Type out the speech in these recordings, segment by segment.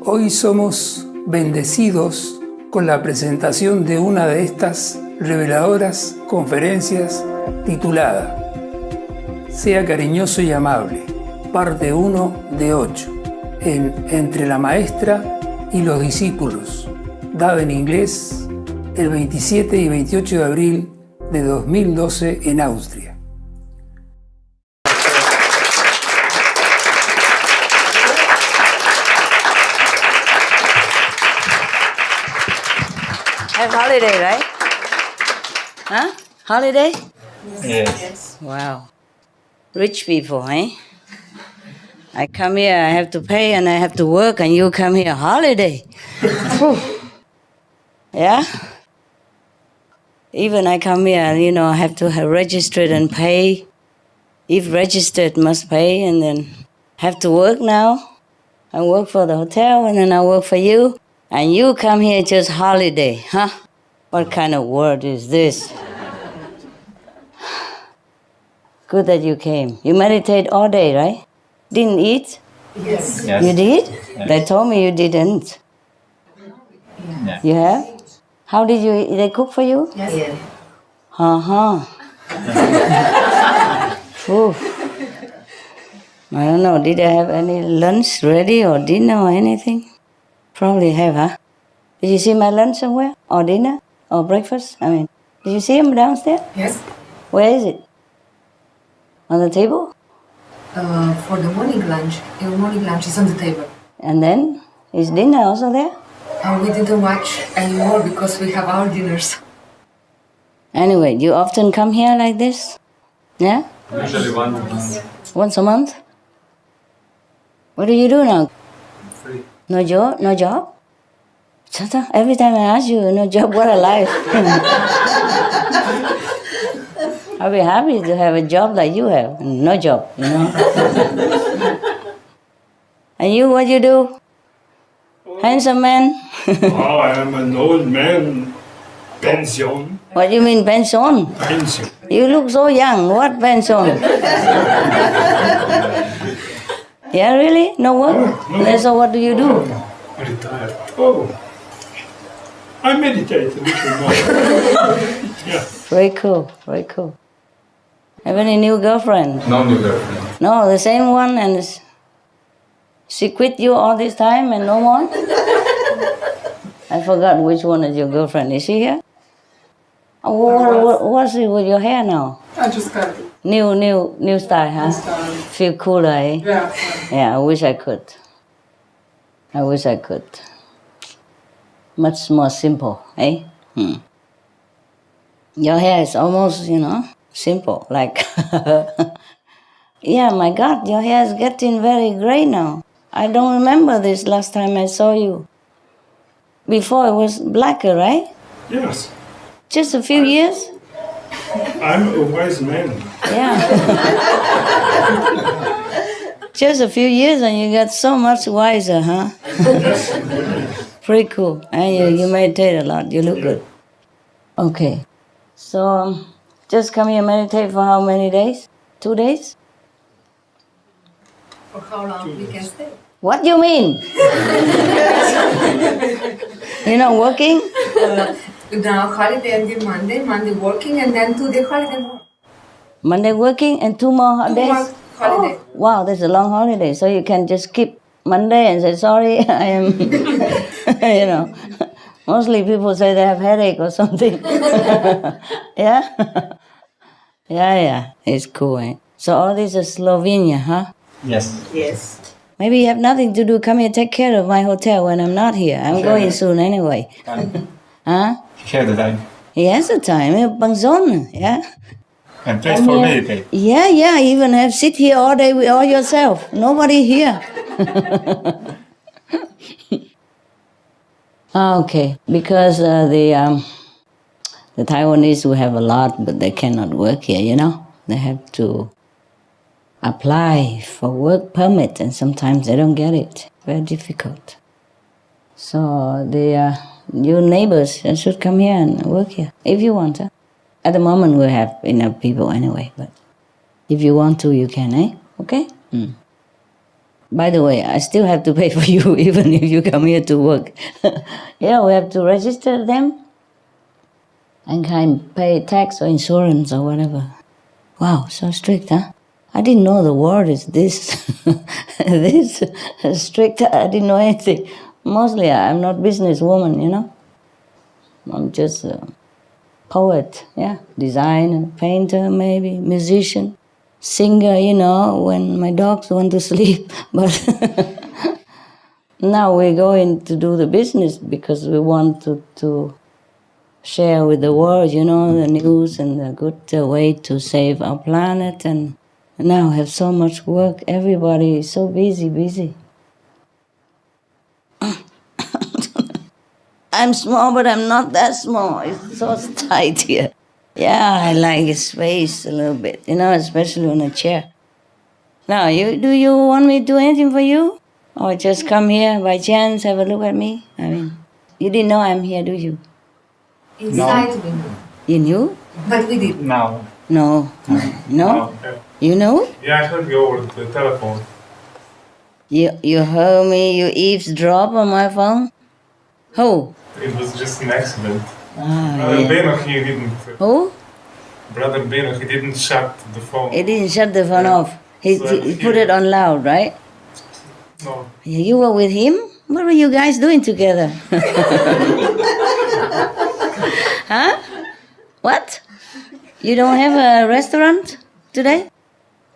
Hoy somos bendecidos con la presentación de una de estas reveladoras conferencias titulada Sea cariñoso y amable, parte 1 de 8, en Entre la Maestra y los Discípulos, dada en inglés el 27 y 28 de abril de 2012 en Austria. Have holiday, right? Huh? Holiday? Yes. Wow. Rich people, eh? I come here, I have to pay and I have to work, and you come here, holiday. Yeah? Even I come here, I have to have registered and pay. If registered, must pay, and then have to work now. I work for the hotel, and then I work for you. And you come here just holiday, huh? What kind of word is this? Good that you came. You meditate all day, right? Didn't eat? Yes. You did? Yes. They told me you didn't. Yeah. You have? How did you eat? They cook for you? Yes. Yeah. Oof. I don't know. Did they have any lunch ready or dinner or anything? Probably have, huh? Did you see my lunch somewhere? Or dinner? Or breakfast? Did you see them downstairs? Yes. Where is it? On the table? For the morning lunch. Your morning lunch is on the table. And then? Is dinner also there? We didn't watch anymore because we have our dinners. Anyway, you often come here like this? Yeah? Usually once a month. Once a month? What do you do now? Free. No job? No job? Shut up. Every time I ask you, no job, what a life. I'll be happy to have a job like you have. No job, And you, what you do? Handsome man? Oh, I am an old man. Pension. What do you mean pension? Pension. You look so young. What pension? Yeah, really? No work? No. So what do you do? Retired. Oh. I meditate a little more. Yeah. Very cool, very cool. Have any new girlfriend? No new girlfriend. No, the same one, and she quit you all this time and no more? I forgot which one is your girlfriend. Is she here? What's it with your hair now? I just got it. New style, huh? Style. Feel cooler, eh? Yeah. Yeah, I wish I could. Much more simple, eh? Your hair is almost, simple, like... Yeah, my God, your hair is getting very gray now. I don't remember this last time I saw you. Before it was blacker, right? Yes. Just a few years? I'm a wise man. Yeah. Just a few years and you got so much wiser, huh? Pretty cool. And you meditate a lot. You look good. Okay. So, just come here and meditate for how many days? 2 days? For how long we can stay? What do you mean? You're not working? Now holiday until Monday working, and then 2 day holiday more. Monday working and 2 more 2 days? more holiday. Oh, wow, that's a long holiday. So you can just skip Monday and say, sorry, I am, Mostly people say they have headache or something. Yeah? Yeah. It's cool, eh? So all this is Slovenia, huh? Yes. Yes. Maybe you have nothing to do. Come here, take care of my hotel when I'm not here. I'm going soon anyway. Huh? Share the time. He has the time. Bằng zone, yeah? And place for meditate. Yeah. Even have sit here all day with all yourself. Nobody here. Okay, because the Taiwanese who have a lot, but they cannot work here, They have to apply for work permit, and sometimes they don't get it. Very difficult. So your neighbors should come here and work here, if you want. Huh? At the moment, we have enough people anyway, but if you want to, you can, eh? Okay? By the way, I still have to pay for you even if you come here to work. Yeah, we have to register them and kind of pay tax or insurance or whatever. Wow, so strict, huh? I didn't know the world is this this strict. I didn't know anything. Mostly, I'm not businesswoman, you know. I'm just a poet, yeah, designer, painter, maybe musician, singer. You know, when my dogs want to sleep. But now we're going to do the business because we want to share with the world, you know, the news and the good way to save our planet. And now have so much work. Everybody is so busy. I'm small, but I'm not that small. It's so tight here. Yeah, I like space a little bit, you know, especially on a chair. Now, do you want me to do anything for you? Or just come here by chance, have a look at me? I mean, you didn't know I'm here, do you? Inside we know. You knew? But we did. Now. No. No? You know? Yeah, I heard you over the telephone. You heard me, you eavesdrop on my phone? Who? It was just an accident. Ah, yeah. Beno, he didn't. Who? Brother Beno, he didn't shut the phone. He didn't shut the phone off. He put it on loud, right? No. You were with him? What were you guys doing together? Huh? What? You don't have a restaurant today?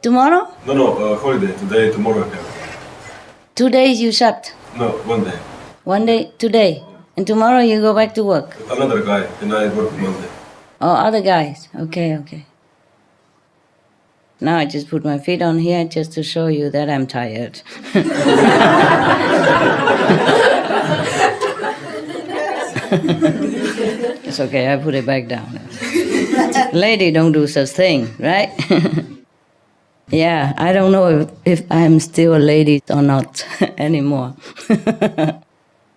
Tomorrow? No, holiday. Today, tomorrow. 2 days you shut. No, 1 day. 1 day, today. And tomorrow you go back to work. Another guy, and I work Monday. Oh, other guys. Okay. Now I just put my feet on here just to show you that I'm tired. It's okay, I put it back down. Lady don't do such thing, right? Yeah, I don't know if I'm still a lady or not anymore.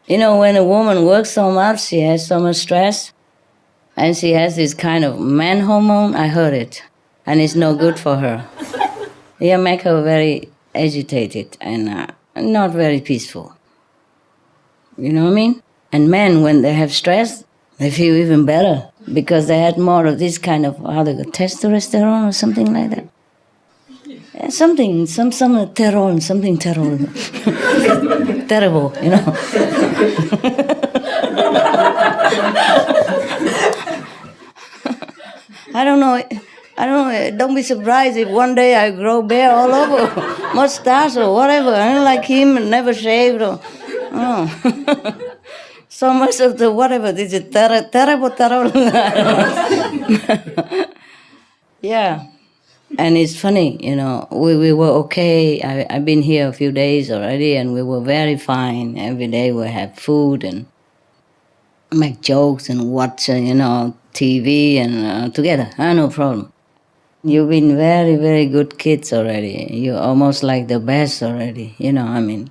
You know, when a woman works so much, she has so much stress, and she has this kind of man hormone, I heard it, and it's no good for her. Yeah, make her very agitated and not very peaceful. You know what I mean? And men, when they have stress, they feel even better because they had more of this kind of, how they go, testosterone or something like that. Yeah, some terror, something terrible. Terrible, you know. I don't know. Don't be surprised if one day I grow bare all over, mustache or whatever. I don't like him and never shaved. So much of the whatever. This is terrible. Yeah. And it's funny, you know, we were okay. I've been here a few days already, and we were very fine. Every day we have food and make jokes and watch, you know, TV and together. No problem. You've been very, very good kids already. You're almost like the best already, you know, I mean,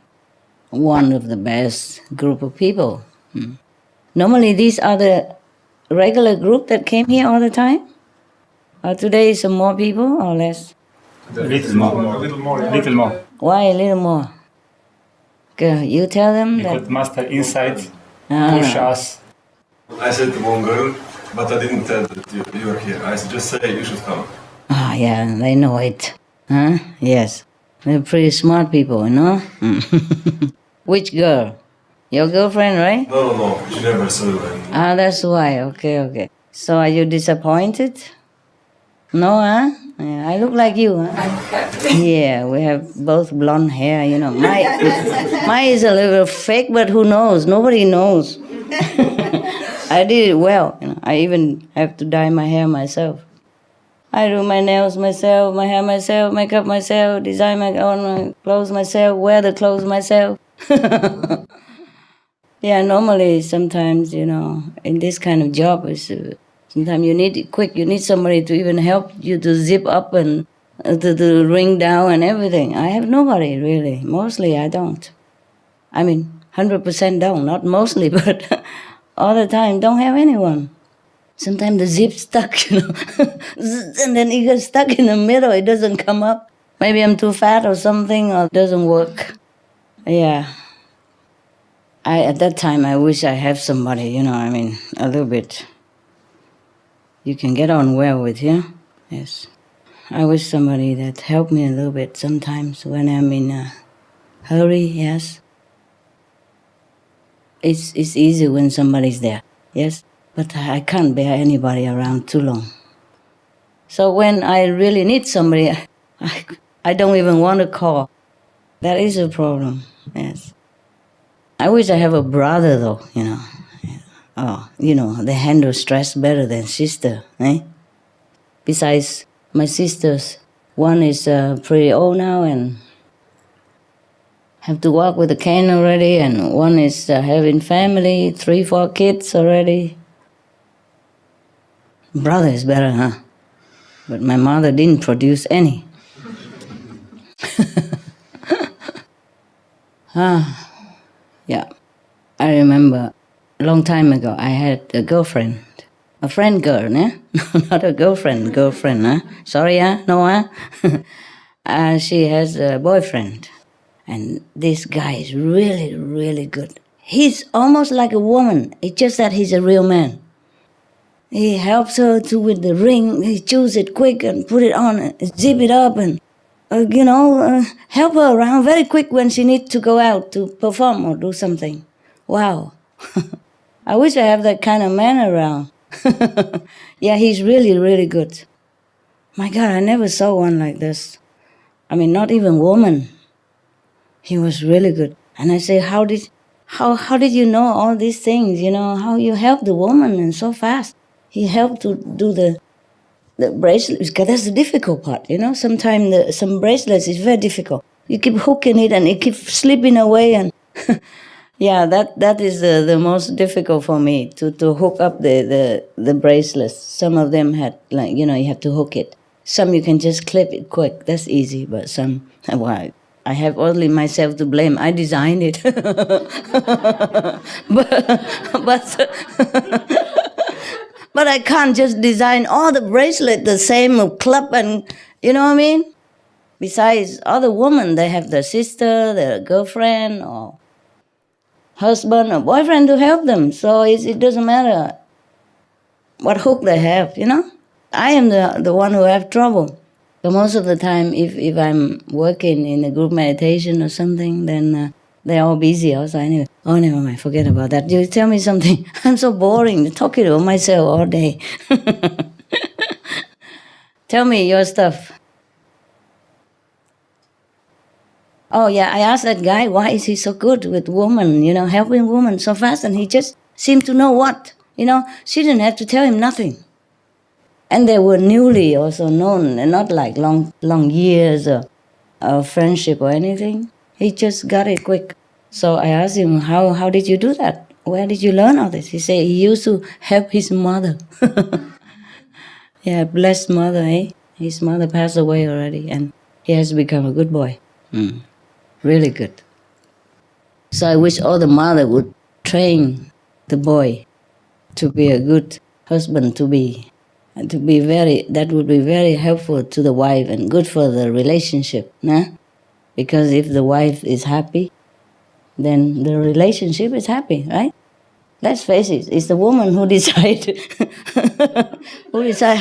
one of the best group of people. Normally these are the regular group that came here all the time? Or today some more people or less? A little more. Why a little more? Girl, you tell them Because that... master inside push us. I said to one girl, but I didn't tell that you are here. I just say you should come. Oh, yeah, they know it. Huh? Yes. They're pretty smart people, you know? Which girl? Your girlfriend, right? No, she never saw you. Ah, that's why. Okay. So are you disappointed? No, huh? Yeah, I look like you, huh? Yeah, we have both blonde hair, you know. Mine is a little fake, but who knows? Nobody knows. I did it well, you know. I even have to dye my hair myself. I do my nails myself, my hair myself, makeup myself, design my own clothes myself, wear the clothes myself. Yeah, normally sometimes, you know, in this kind of job, sometimes you need it quick. You need somebody to even help you to zip up and to ring down and everything. I have nobody, really. Mostly I don't. I mean, 100% don't. Not mostly, but all the time don't have anyone. Sometimes the zip's stuck, you know. And then it gets stuck in the middle. It doesn't come up. Maybe I'm too fat or something, or it doesn't work. Yeah. At that time, I wish I have somebody, a little bit you can get on well with, Yes. I wish somebody that helped me a little bit sometimes when I'm in a hurry, yes. It's easy when somebody's there, yes. But I can't bear anybody around too long. So when I really need somebody, I don't even want to call. That is a problem, yes. I wish I have a brother though, Oh, they handle stress better than sister, eh? Besides, my sisters, one is pretty old now and have to walk with a cane already, and one is having family, 3-4 kids already. Brother is better, huh? But my mother didn't produce any. Yeah. I remember a long time ago I had a girlfriend. A friend girl, eh? Not a girlfriend, huh? Sorry, huh? No, huh? She has a boyfriend. And this guy is really, really good. He's almost like a woman. It's just that he's a real man. He helps her with the ring. He chooses it quick and put it on, and zip it up, and help her around very quick when she needs to go out to perform or do something. Wow. I wish I have that kind of man around. Yeah, he's really, really good. My God, I never saw one like this. Not even woman. He was really good. And I say, how did you know all these things? How you help the woman and so fast? He helped to do the bracelets, because that's the difficult part, Sometimes some bracelets is very difficult. You keep hooking it and it keeps slipping away, and yeah, that is the most difficult for me, to hook up the bracelets. Some of them had, you have to hook it. Some you can just clip it quick. That's easy, but some, well, I have only myself to blame. I designed it. But I can't just design all the bracelet the same club, and you know what I mean? Besides, other women, they have their sister, their girlfriend, or husband or boyfriend to help them. So it doesn't matter what hook they have, I am the one who have trouble. So most of the time, if I'm working in a group meditation or something, then they're all busy outside anyway. Oh, never mind, forget about that. You tell me something. I'm so boring, talking to myself all day. Tell me your stuff. Oh, yeah, I asked that guy, why is he so good with women, helping women so fast? And he just seemed to know what, She didn't have to tell him nothing. And they were newly also known, and not like long years of friendship or anything. He just got it quick. So I asked him, how did you do that? Where did you learn all this? He said he used to help his mother. Yeah, blessed mother, eh? His mother passed away already, and he has become a good boy. Really good. So I wish all the mother would train the boy to be a good husband, that would be very helpful to the wife and good for the relationship, nah? Because if the wife is happy, then the relationship is happy, right? Let's face it, it's the woman who decides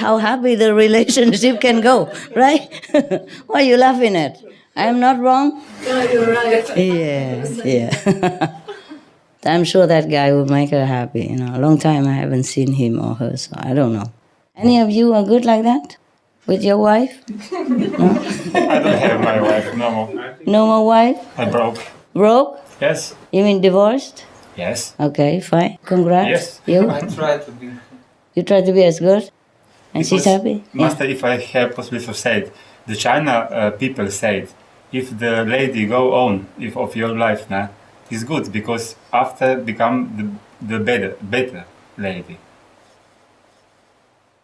how happy the relationship can go, right? What are you laughing at? I'm not wrong? No, you're right. Yeah. I'm sure that guy would make her happy. A long time I haven't seen him or her, so I don't know. Any of you are good like that? With your wife? No? I don't have my wife, no more. No more wife? I broke. Broke? Yes. You mean divorced? Yes. Okay, fine. Congrats. Yes. You? I try to be. You try to be as good? And she's happy? Master, if I have possibility to say it, the China people said, if the lady go on of your life now, it's good, because after become the better lady.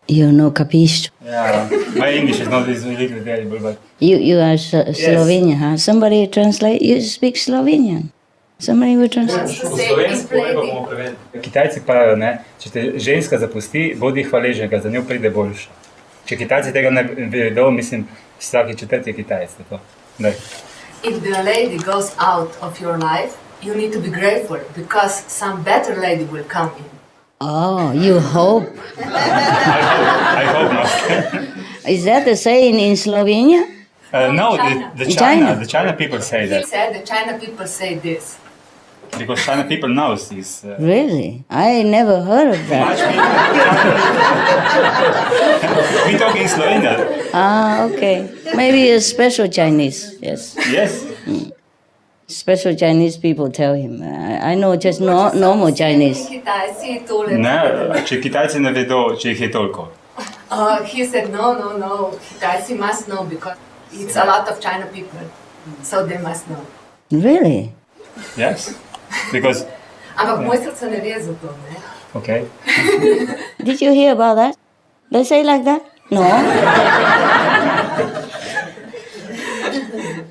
You know, capisce. Yeah, my English is not really terrible, but... You are Slovenian, huh? Somebody translate, you speak Slovenian. Somebody will translate. Kitajci pravijo, ne, če te ženska zapusti, bodi hvaležen, ker za njo pride boljša. Če Kitajci tega ne vedo, mislim, vsaki četrti Kitajec. If the lady goes out of your life, you need to be grateful because some better lady will come in. Oh, you hope. I hope not. Is that the saying in Slovenia? No, China. the China people say He that said the China people say this. because China people knows this. Really? I never heard of that. Much people. We talk in Slovenia. Ah, okay. Maybe a special Chinese, yes. Yes. Special Chinese people tell him. I know just normal Chinese. Kitajci tole. Ne, če Kitajci ne vedo, če jih je toliko. He said no. Kitajci must know because it's a lot of China people, so they must know. Really? Yes. Because, Ampak moj srce ne ve za to, ne? okay. Did you hear about that? They say like that? No.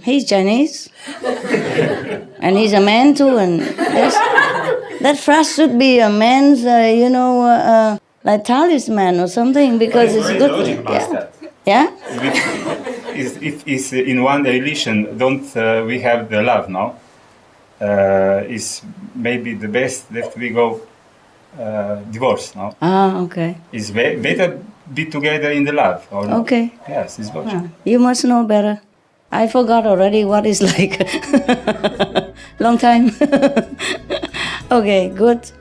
He's Chinese. And he's a man too. And that phrase should be a man's, like talisman or something because it's Very good. logic about that. Yeah? If it's in one religion, don't we have the love, no? Is maybe the best that we go divorce, no? Ah, okay. It's better be together in the love, or no? Okay. Yes, it's logic. Ah, you must know better. I forgot already what it's like. Long time. Okay, good.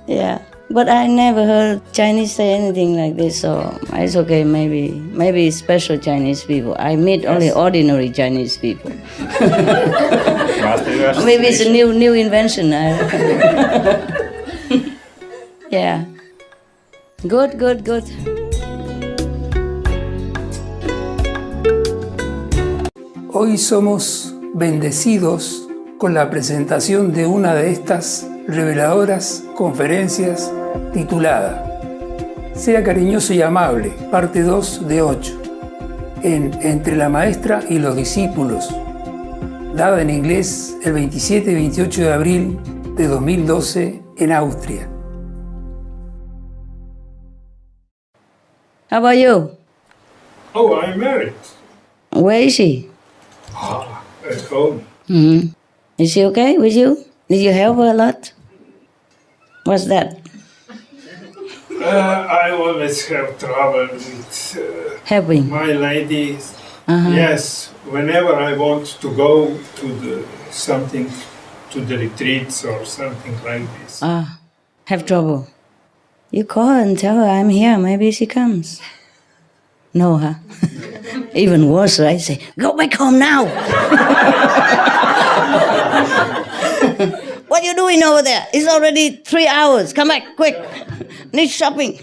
Yeah. But I never heard Chinese say anything like this, so it's okay. Maybe special Chinese people. I meet only ordinary Chinese people. Maybe it's a new invention. Yeah. Good. Hoy somos bendecidos con la presentación de una de estas reveladoras conferencias titulada Sea cariñoso y amable, parte 2 de 8, Entre la maestra y los discípulos, dada en inglés el 27 y 28 de abril de 2012 en Austria. How about you? Oh, I'm married. Where is she? At home. Mm-hmm. Is she okay with you? Did you help her a lot? What's that? I always have trouble with Helping. my lady. Uh-huh. Yes, whenever I want to go to the retreats or something like this. Ah, have trouble. You call her and tell her I'm here. Maybe she comes. No, huh? Even worse, right? Say, go back home now. What are you doing over there? It's already 3 hours. Come back, quick. Need shopping.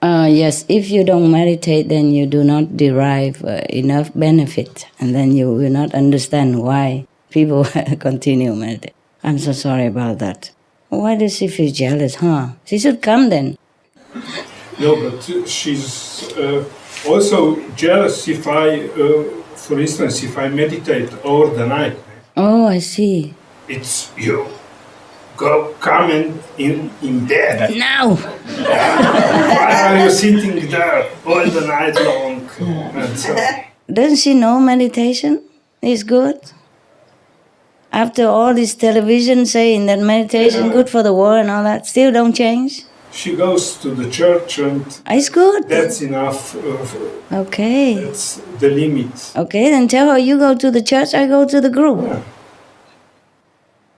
Yes, if you don't meditate, then you do not derive enough benefit. And then you will not understand why people continue meditate. I'm so sorry about that. Why does she feel jealous, huh? She should come then. No, but she's also jealous if I, for instance, if I meditate over the night. Oh, I see. It's you. Come in bed. Now! Why are you sitting there all the night long? And so, Doesn't she know meditation is good? After all this television saying that meditation good for the world and all that, still don't change? she goes to the church and It's good. that's enough. Okay. That's the limit. Okay, then tell her you go to the church, I go to the group. Yeah,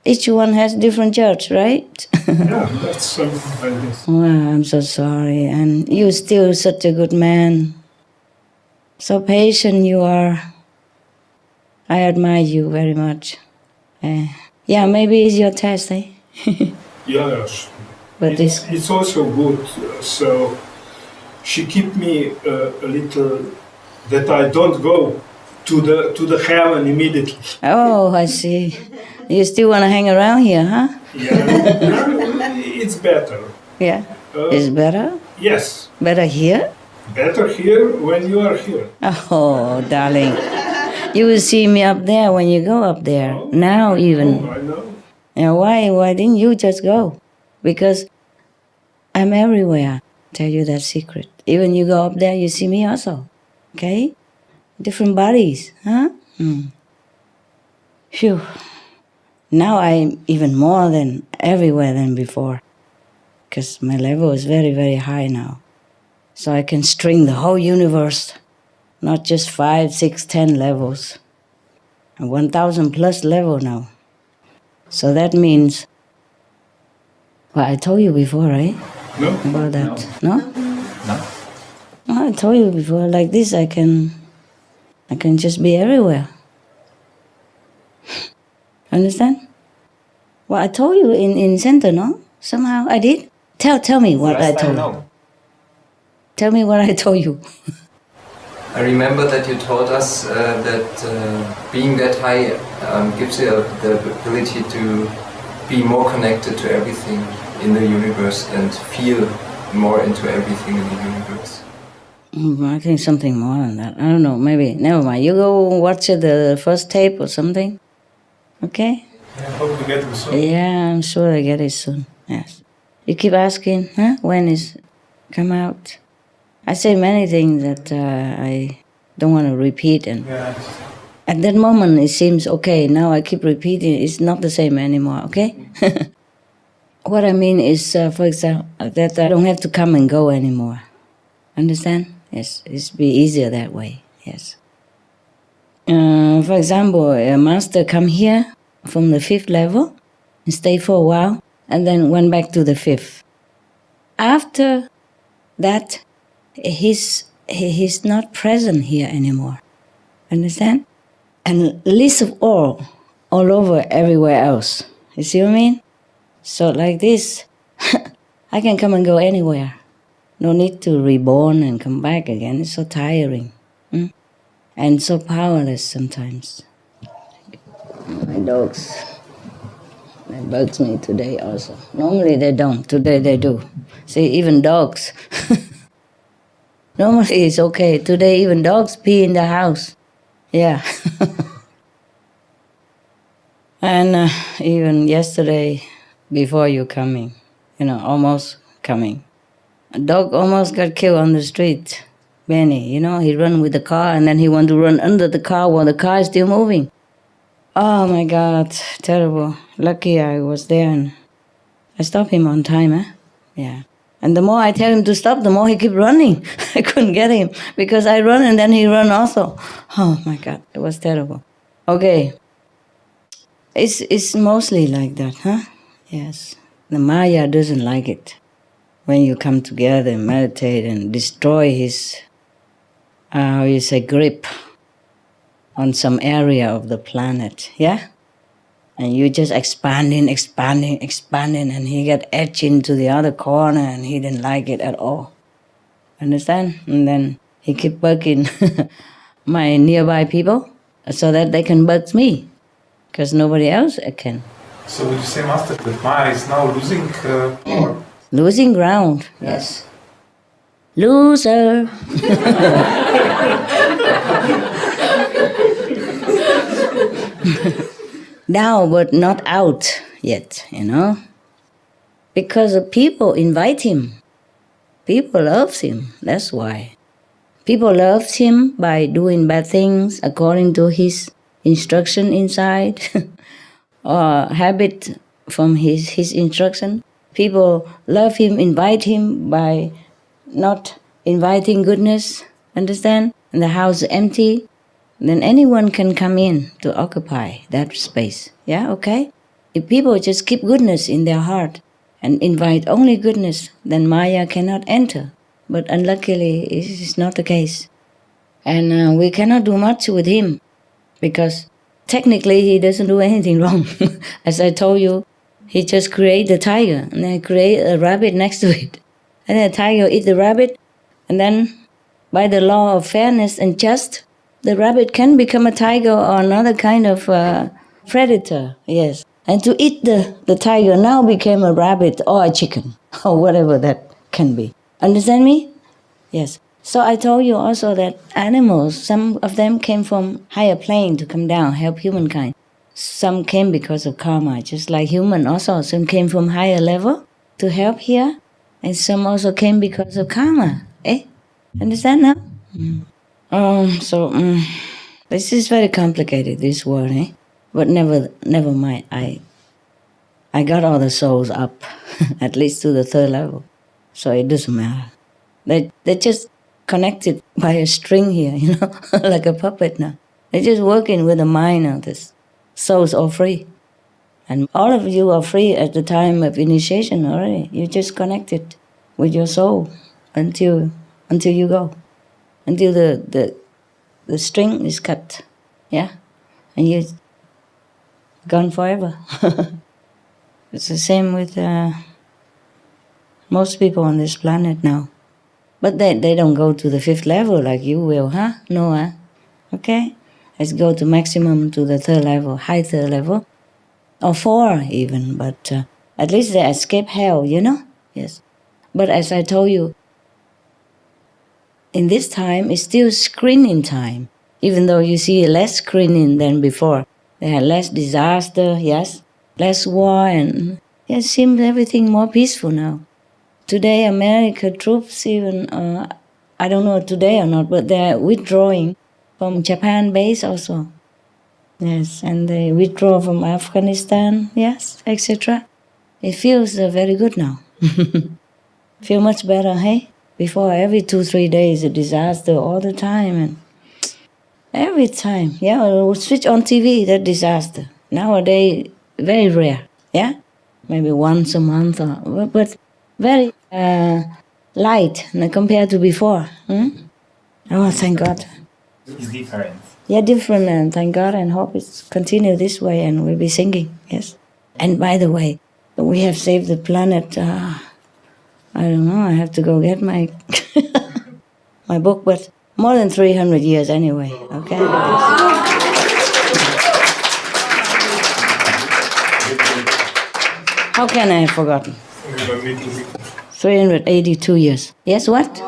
Each one has different church, right? yeah, that's something like this. Wow, I'm so sorry. And you're still such a good man. So patient you are. I admire you very much. Yeah, maybe it's your test, eh? Yes. But this, It's also good. So she keep me a little that I don't go to the heaven immediately. oh, I see. You still want to hang around here, huh? Yeah, it's better. Yeah. It's better? Yes, Better here? better here when you are here. Oh, darling. You will see me up there when you go up there. Now even. Oh, I know. And why didn't you just go? Because I'm everywhere. Tell you that secret. Even you go up there, you see me also. Okay? different bodies, huh? Phew. Now I'm even more than everywhere than before, because my level is very, very high now. So I can string the whole universe, not just 5, 6, 10 levels. 1,000 plus level now. So that means, well, I told you before, right? No. About that. No? No? I told you before, like this I can just be everywhere. Understand? Well, I told you in center, no? Somehow I did? Tell me what I told you. Tell me what I told you. I remember that you told us that being that high gives you the ability to be more connected to everything in the universe and feel more into everything in the universe. I think something more than that. I don't know, maybe. Never mind. You go watch the first tape or something. Okay? I hope we get it soon. Yeah, I'm sure I get it soon. Yes. You keep asking, when is come out? I say many things that I don't want to repeat, and at that moment it seems okay. Now I keep repeating, it's not the same anymore, okay? What I mean is, for example, that I don't have to come and go anymore. Understand? Yes, it's be easier that way, yes. For example, a master come here from the 5th level and stay for a while, and then went back to the 5th. After that, he's not present here anymore. Understand? And least of all over everywhere else. You see what I mean? So like this, I can come and go anywhere. No need to reborn and come back again. It's so tiring. And so powerless sometimes. My dogs, they bugs me today also. Normally they don't, today they do. See, even dogs. Normally it's okay. Today even dogs pee in the house. Yeah. And even yesterday, before you coming, almost coming, a dog almost got killed on the street. Benny, he run with the car and then he want to run under the car while the car is still moving. Oh my God, terrible. Lucky I was there and I stopped him on time, Yeah. And the more I tell him to stop, the more he keep running. I couldn't get him because I run and then he run also. Oh my God, it was terrible. Okay. It's mostly like that, Yes. The Maya doesn't like it. When you come together and meditate and destroy his, grip on some area of the planet, yeah? And you just expanding, and he got etched into the other corner and he didn't like it at all. Understand? And then he keep bugging my nearby people so that they can bug me, because nobody else can. So would you say, Master, that Maya is now losing power? Losing ground, yes. Loser. Now, but not out yet, Because the people invite him. People love him, that's why. People love him by doing bad things according to his instruction inside, or habit from his instruction. People love him, invite him by not inviting goodness, understand? And the house is empty. Then anyone can come in to occupy that space. Yeah, okay? If people just keep goodness in their heart and invite only goodness, then Maya cannot enter. But unluckily, it is not the case. And we cannot do much with him because technically he doesn't do anything wrong. As I told you, he just create the tiger and then create a rabbit next to it. And then the tiger eat the rabbit, and then by the law of fairness and just, the rabbit can become a tiger or another kind of predator, yes. And to eat the tiger now became a rabbit or a chicken or whatever that can be. Understand me? Yes. So I told you also that animals, some of them came from higher plane to come down, help humankind. Some came because of karma, just like human also. Some came from higher level to help here, and some also came because of karma. Understand now? This is very complicated, this word, eh? But never mind. I got all the souls up, at least to the third level, so it doesn't matter. They're just connected by a string here, you know, like a puppet now. They're just working with the mind of this. Souls are free. And all of you are free at the time of initiation already. You just connected with your soul until you go. Until the string is cut. Yeah? And you're gone forever. It's the same with most people on this planet now. But they don't go to the fifth level like you will, huh? No, huh? Okay? Let's go to maximum to the third level, high third level, or 4 even, but at least they escape hell, you know? Yes. But as I told you, in this time, it's still screening time, even though you see less screening than before. They had less disaster, yes, less war, and it seems everything more peaceful now. Today, America troops even, I don't know today or not, but they're withdrawing from Japan base also. Yes, and they withdraw from Afghanistan, yes, etc. It feels very good now. Feel much better, hey? Before, every 2-3 days, a disaster all the time, and every time, yeah, we'll switch on TV, that disaster. Nowadays, very rare, yeah? Maybe once a month, but very light compared to before. Oh, thank God. It's different. Yeah, different, and thank God, and hope it's continue this way, and we'll be singing, yes. And by the way, we have saved the planet. I don't know, I have to go get my my book, but more than 300 years anyway, okay? How can I have forgotten? 382 years. Yes, what?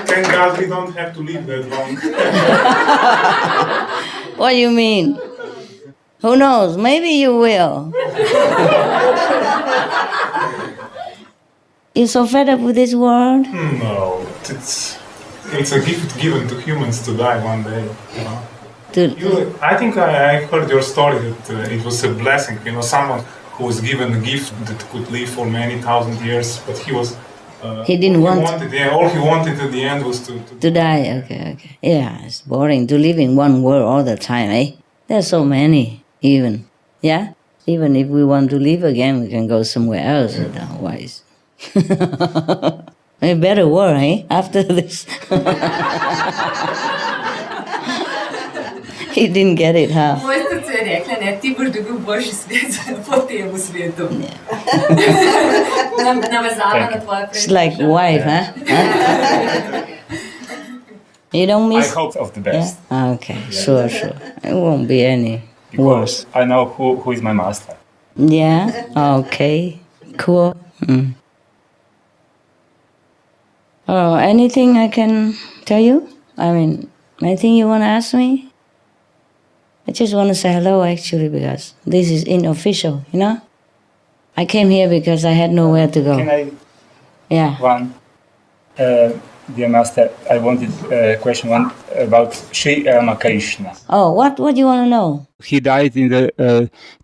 Thank God we don't have to live that long. What do you mean? Who knows? Maybe you will. You're so fed up with this world? No, it's a gift given to humans to die one day. You know? I think I heard your story that it was a blessing. You know, someone who was given a gift that could live for many thousand years, but he was. He didn't want. All he wanted at the end was to die. Okay. Yeah, it's boring to live in one world all the time, eh? There's so many, even. Yeah? Even if we want to live again, we can go somewhere else. Yeah. Otherwise. A better world, eh? After this. He didn't get it, huh? It's like wife, huh? You don't miss? I hope of the best. Yeah? Okay, sure. It won't be any worse. I know who is my master. Yeah, okay, cool. Oh, anything I can tell you? I mean, anything you want to ask me? I just want to say hello, actually, because this is unofficial, you know? I came here because I had nowhere to go. Can I? Yeah. One. Dear Master, I wanted question one about Sri Ramakrishna. Oh, what do you want to know? He died in the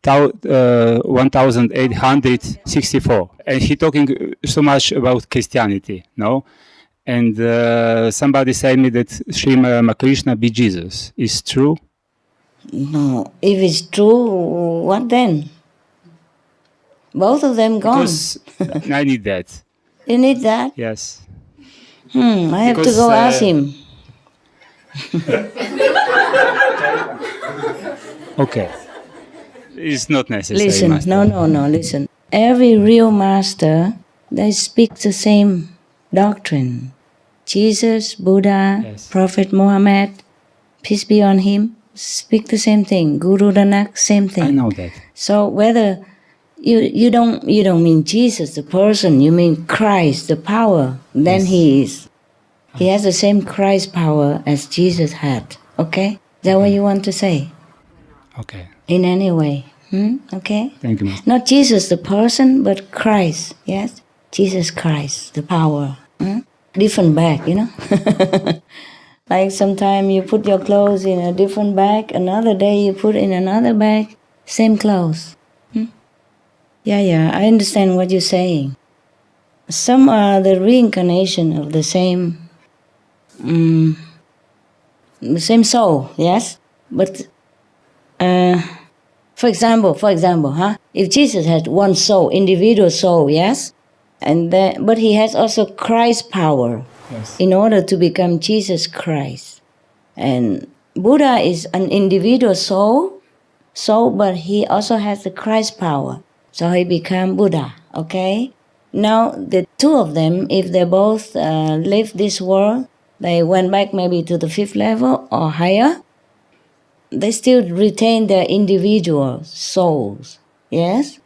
1864, and he talking so much about Christianity, no? And somebody said me that Sri Ramakrishna be Jesus. Is true? No. If it's true, what then? Both of them gone. Because I need that. You need that? Yes. I have to go ask him. Okay. It's not necessary. Listen, master. no, listen. Every real master, they speak the same doctrine. Jesus, Buddha, yes. Prophet Muhammad, peace be on him, speak the same thing. Guru Nanak, same thing. I know that. So whether you don't mean Jesus, the person, you mean Christ, the power, then yes. He is. He has the same Christ power as Jesus had. Okay? Is that what you want to say? Okay. In any way. Okay? Thank you, Master. Not Jesus, the person, but Christ. Yes? Jesus Christ, the power. different bag, you know. Like sometimes you put your clothes in a different bag, another day you put in another bag, same clothes. Yeah, I understand what you're saying. Some are the reincarnation of the same soul, yes? But, for example, if Jesus had one soul, individual soul, yes? But he has also Christ power, yes, in order to become Jesus Christ. And Buddha is an individual soul, but he also has the Christ power. So he became Buddha, okay? Now, the two of them, if they both leave this world, they went back maybe to the 5th level or higher, they still retain their individual souls, yes?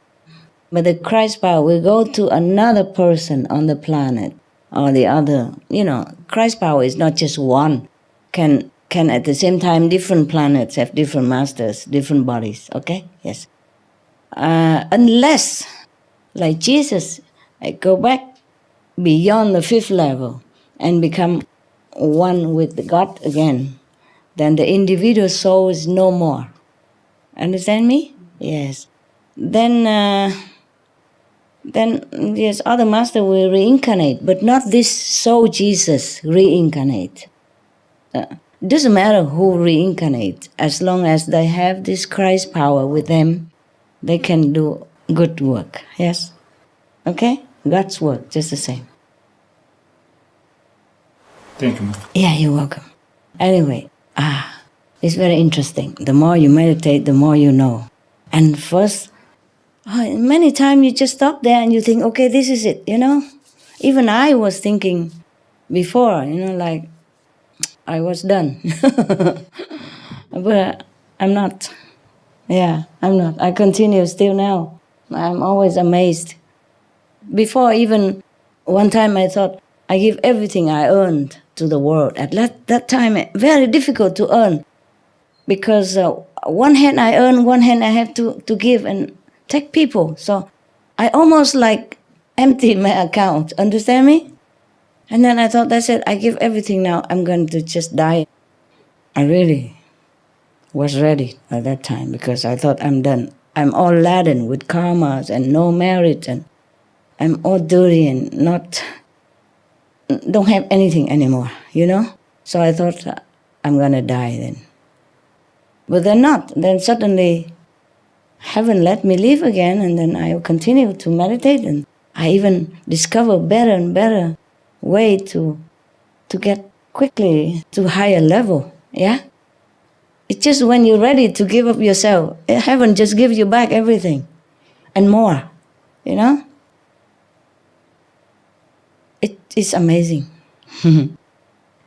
But the Christ power will go to another person on the planet or the other. You know, Christ power is not just one. Can at the same time different planets have different masters, different bodies, okay? Yes. Unless, like Jesus, I go back beyond the 5th level and become one with God again, then the individual soul is no more. Understand me? Yes. Then yes, other master will reincarnate, but not this soul Jesus reincarnate. It doesn't matter who reincarnate, as long as they have this Christ power with them, they can do good work, yes? Okay? God's work, just the same. Thank you. Yeah, you're welcome. Anyway, it's very interesting. The more you meditate, the more you know. And first, many times you just stop there and you think, okay, this is it, you know? Even I was thinking before, you know, like, I was done. But I'm not. Yeah, I'm not. I continue still now. I'm always amazed. Before even, one time I thought, I give everything I earned to the world. At that time, very difficult to earn. Because one hand I earn, one hand I have to give and take people. So I almost like empty my account. Understand me? And then I thought, that's it. I give everything now. I'm going to just die. I really was ready at that time because I thought I'm done. I'm all laden with karmas and no merit, and I'm all dirty and don't have anything anymore, you know? So I thought, I'm going to die then. But then not. Then suddenly, heaven let me live again, and then I continue to meditate, and I even discover better and better way to get quickly to higher level, yeah? It's just when you're ready to give up yourself, heaven just gives you back everything and more, you know? It's amazing. And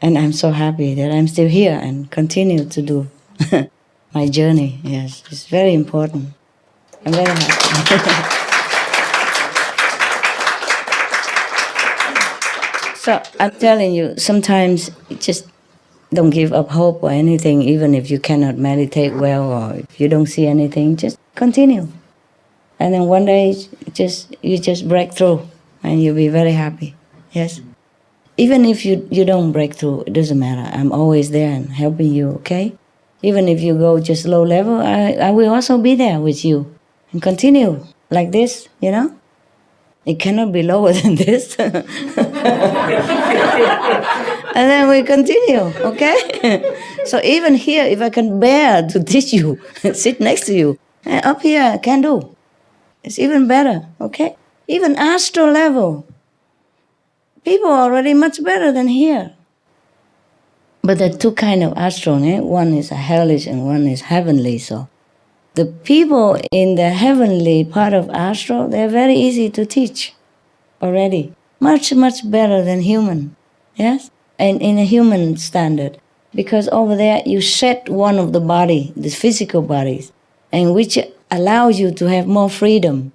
I'm so happy that I'm still here and continue to do my journey. Yes, it's very important. I'm very happy. So I'm telling you, sometimes just don't give up hope or anything, even if you cannot meditate well or if you don't see anything, just continue. And then one day, you just break through and you'll be very happy. Yes? Even if you don't break through, it doesn't matter. I'm always there and helping you, okay? Even if you go just low level, I will also be there with you and continue like this, you know? It cannot be lower than this. And then we continue, okay? So even here, if I can bear to teach you, sit next to you, up here I can do. It's even better, okay? Even astral level. People are already much better than here. But there are two kinds of astral, eh? One is hellish and one is heavenly, so. The people in the heavenly part of astral, they're very easy to teach already. Much, much better than human, yes? And in a human standard. Because over there, you shed one of the body, the physical bodies, and which allows you to have more freedom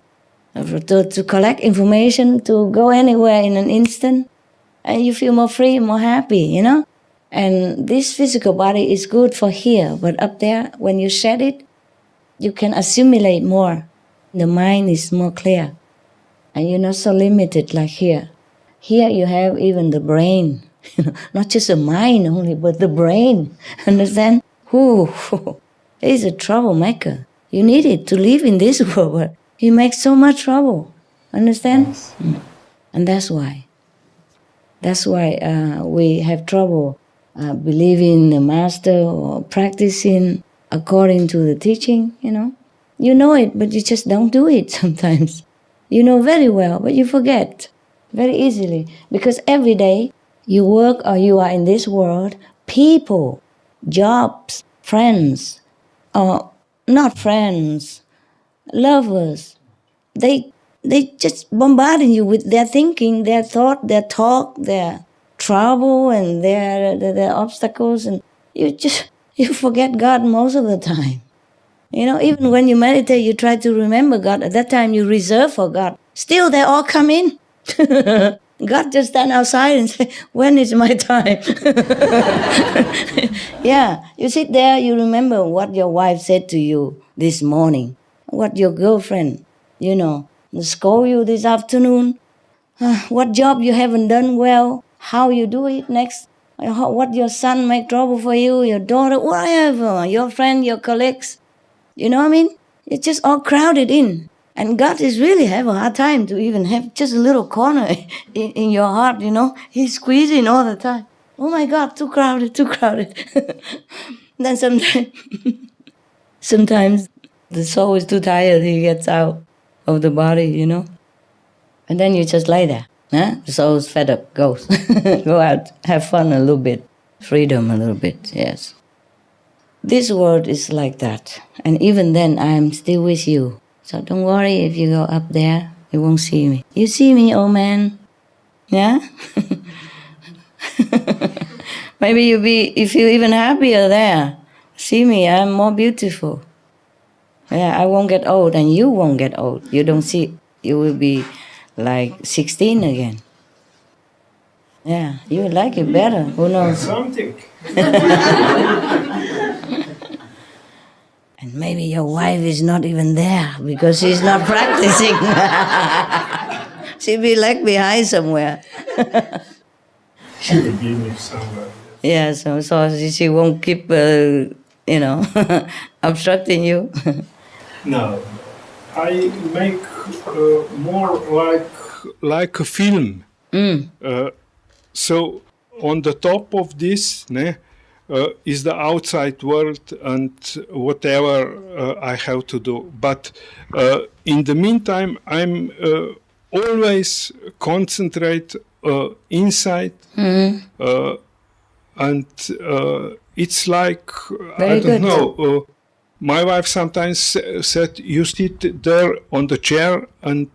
to collect information, to go anywhere in an instant, and you feel more free, more happy, you know? And this physical body is good for here, but up there, when you shed it, you can assimilate more. The mind is more clear. And you're not so limited like here. Here you have even the brain, not just the mind only, but the brain. Understand? Who is a troublemaker. You need it to live in this world, but he makes so much trouble. Understand? Yes. And that's why. That's why we have trouble believing the master or practicing according to the teaching, You know it, but you just don't do it sometimes. You know very well, but you forget very easily. Because every day you work or you are in this world, people, jobs, friends, or not friends, lovers, they just bombarding you with their thinking, their thought, their talk, their trouble and their obstacles, and you forget God most of the time. Even when you meditate, you try to remember God. At that time, you reserve for God. Still, they all come in. God just stand outside and say, when is my time? Yeah, you sit there, you remember what your wife said to you this morning, what your girlfriend, scold you this afternoon, what job you haven't done well, how you do it next, what your son make trouble for you, your daughter, whatever, your friend, your colleagues. You know what I mean? It's just all crowded in. And God is really have a hard time to even have just a little corner in your heart, He's squeezing all the time. Oh my God, too crowded, too crowded. Then sometimes the soul is too tired, he gets out of the body, And then you just lay there. Huh? The soul's fed up, goes. Go out, have fun a little bit, freedom a little bit, yes. This world is like that. And even then, I am still with you. So don't worry if you go up there, you won't see me. You see me, old man? Yeah? Maybe you feel even happier there. See me, I'm more beautiful. Yeah, I won't get old and you won't get old. You don't see, you will be like 16 again. Yeah, you will like it better. Who knows? Something. And maybe your wife is not even there because she's not practicing. She'll be left behind somewhere. She will be me somewhere. Yeah, so she won't keep, obstructing you. No, I make more like a film. So on the top of this, is the outside world and whatever I have to do. But in the meantime, I'm always concentrate inside, and it's like Very I don't good. know. My wife sometimes said, "You sit there on the chair and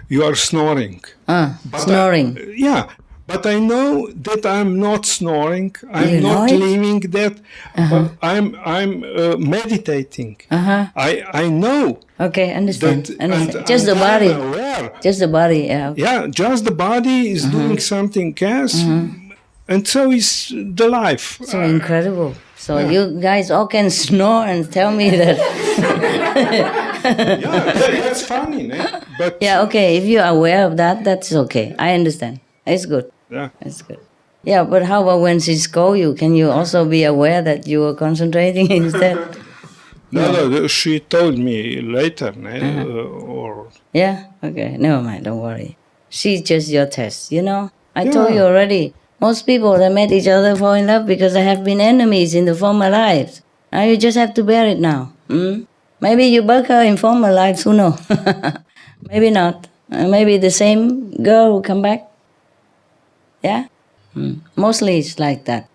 you are snoring." Snoring. Yeah. But I know that I'm not snoring. I'm You not know it? living that. But I'm meditating. I know. Okay, understand. And Just the I'm body. aware. Just the body, yeah. Yeah, just the body is doing something else, and so is the life. So incredible. So you guys all can snore and tell me that. Yeah, that's funny, but Yeah, okay. If you're aware of that, that's okay. I understand. It's good. yeah. It's good. Yeah, but how about when she scolds you? Can you also be aware that you are concentrating instead? No, she told me later, or Yeah? Okay. Never mind. Don't worry. She's just your test, I told you already. Most people that met each other fall in love because they have been enemies in the former lives. Now you just have to bear it now. Maybe you bug her in former lives, who knows? Maybe not. Maybe the same girl will come back. Yeah? Mostly it's like that.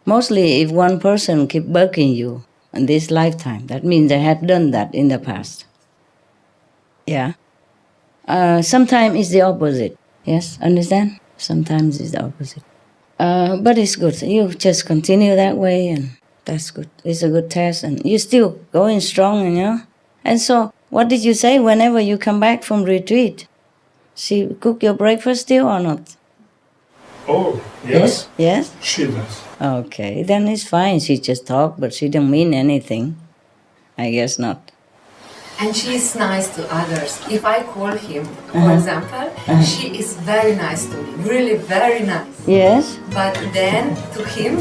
Mostly if one person keep bugging you in this lifetime, that means they have done that in the past. Yeah? Sometimes it's the opposite. Yes? Understand? Sometimes it's the opposite. But it's good. You just continue that way and that's good. It's a good test and you're still going strong, And so, what did you say whenever you come back from retreat? She cook your breakfast still or not? oh yes, Yes? she does. Okay, then it's fine. She just talked, but she don't mean anything. I guess not. And she is nice to others. If I call him, for example, she is very nice to me, really very nice. Yes. But then to him,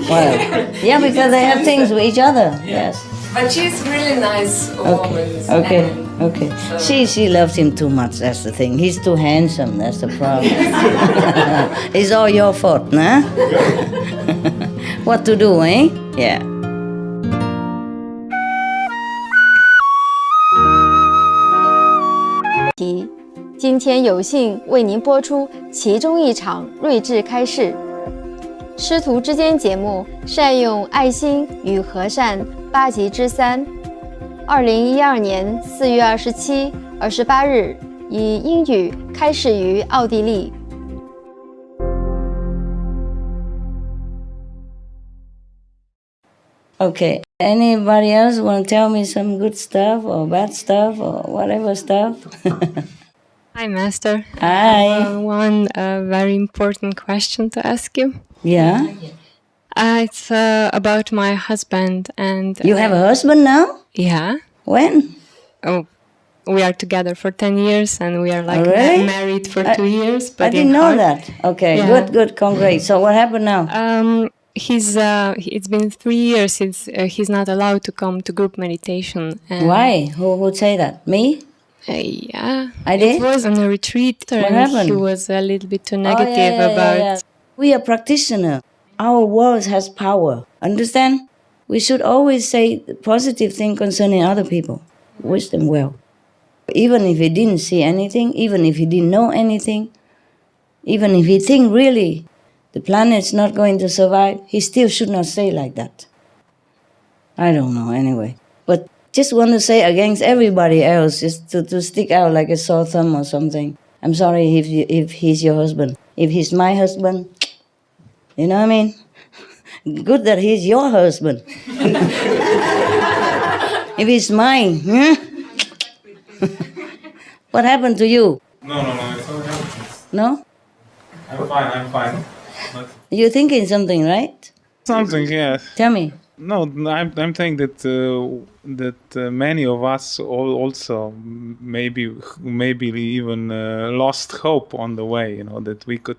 Well, yeah, because they have things with each other. Yes. but she's really nice woman. Okay. Okay. She loves him too much. That's the thing. He's too handsome. That's the problem. It's all your fault, nah? What to do, eh? Yeah. 今天有幸为您播出其中一场睿智开示。师徒之间节目善用爱心与和善8集之3。2012年4月27、28日以英语开示于奥地利。Okay. Anybody else want to tell me some good stuff or bad stuff or whatever stuff? Hi, Master. Hi. One very important question to ask you. Yeah. It's about my husband and... You have a husband now? Yeah. When? Oh, we are together for 10 years and we are like Really? married for 2 years. But I didn't know that. Okay, Yeah. good, congrats. So what happened now? It's been 3 years since he's not allowed to come to group meditation. And Why? Who would say that? Me? Yeah. I did? It was on a retreat and happened? he was a little bit too Oh, negative about... Yeah. We are practitioners. Our words has power. Understand? We should always say the positive thing concerning other people. Wish them well. Even if he didn't see anything, even if he didn't know anything, even if he think really the planet's not going to survive, he still should not say like that. I don't know anyway. But just want to say against everybody else, just to stick out like a sore thumb or something. I'm sorry if he's your husband. If he's my husband, you know what I mean? Good that he's your husband. If he's mine, what happened to you? No, it's all right. No? I'm fine. But You're thinking something, right? something, yes. Tell me. No, I'm saying that many of us also maybe even lost hope on the way. You know, that we could.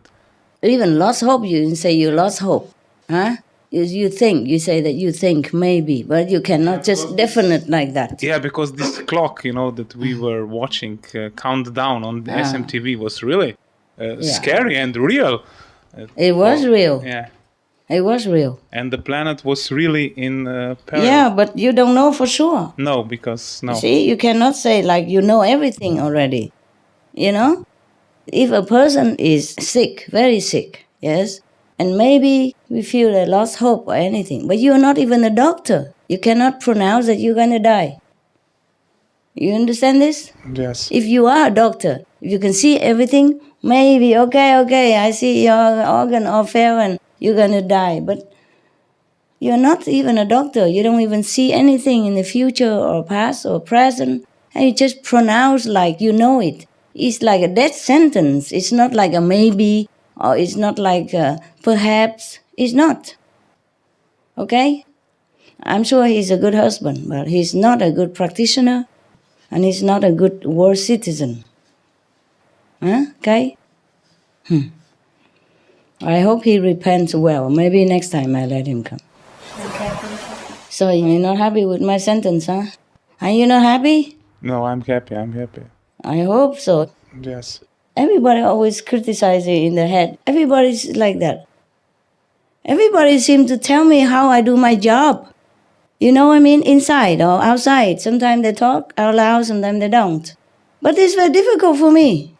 Even lost hope, you say you lost hope. Huh? You say that you think maybe, but you cannot just definite like that. Yeah, because this clock, you know, that we were watching countdown on the SMTV was really scary and real. It was real. Yeah. It was real. And the planet was really in peril. Yeah, but you don't know for sure. No, because no. See, you cannot say like you know everything already. You know? If a person is sick, very sick, yes, and maybe we feel they lost hope or anything, but you are not even a doctor. You cannot pronounce that you're going to die. You understand this? Yes. If you are a doctor, if you can see everything, maybe, okay, I see your organ all fail and you're going to die. But you're not even a doctor. You don't even see anything in the future or past or present. And you just pronounce like you know it. It's like a death sentence. It's not like a maybe or it's not like a perhaps. It's not. Okay? I'm sure he's a good husband, but he's not a good practitioner and he's not a good world citizen. Huh? Okay? I hope he repents well. Maybe next time I let him come. Okay. So you're not happy with my sentence, huh? Are you not happy? No, I'm happy. I hope so. Yes. Everybody always criticizes in their head. Everybody's like that. Everybody seems to tell me how I do my job. You know what I mean? Inside or outside. Sometimes they talk out loud, sometimes they don't. But it's very difficult for me.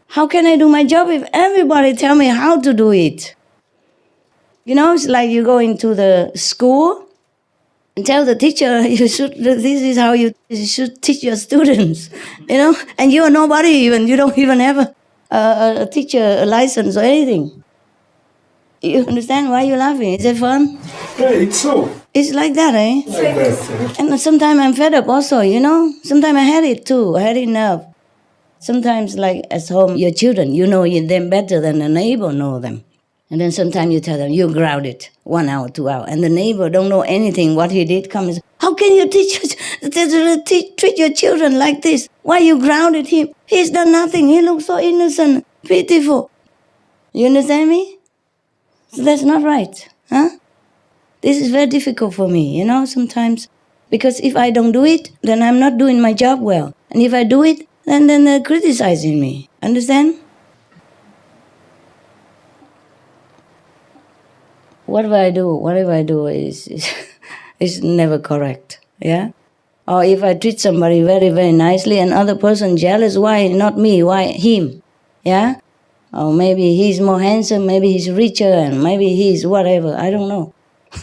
How can I do my job if everybody tell me how to do it? You know, it's like you go into the school and tell the teacher, this is how you should teach your students, you know? And you are nobody even, you don't even have a teacher license or anything. You understand why you're laughing? Is it fun? Yeah, it's so. It's like that, eh? Like that. And sometimes I'm fed up also, you know? Sometimes I had it too, I had enough. Sometimes like at home, your children, you know them better than a neighbor know them. And then sometimes you tell them, you're grounded, 1 hour, 2 hours. And the neighbor don't know anything, what he did, comes, how can you treat your children like this? Why you grounded him? He's done nothing. He looks so innocent, beautiful. You understand me? So that's not right, huh? This is very difficult for me, you know, sometimes. Because if I don't do it, then I'm not doing my job well. And if I do it, then they're criticizing me. Understand? Whatever I do is never correct, yeah? Or if I treat somebody very, very nicely and other person jealous, why not me, why him, yeah? Or maybe he's more handsome, maybe he's richer, and maybe he's whatever, I don't know.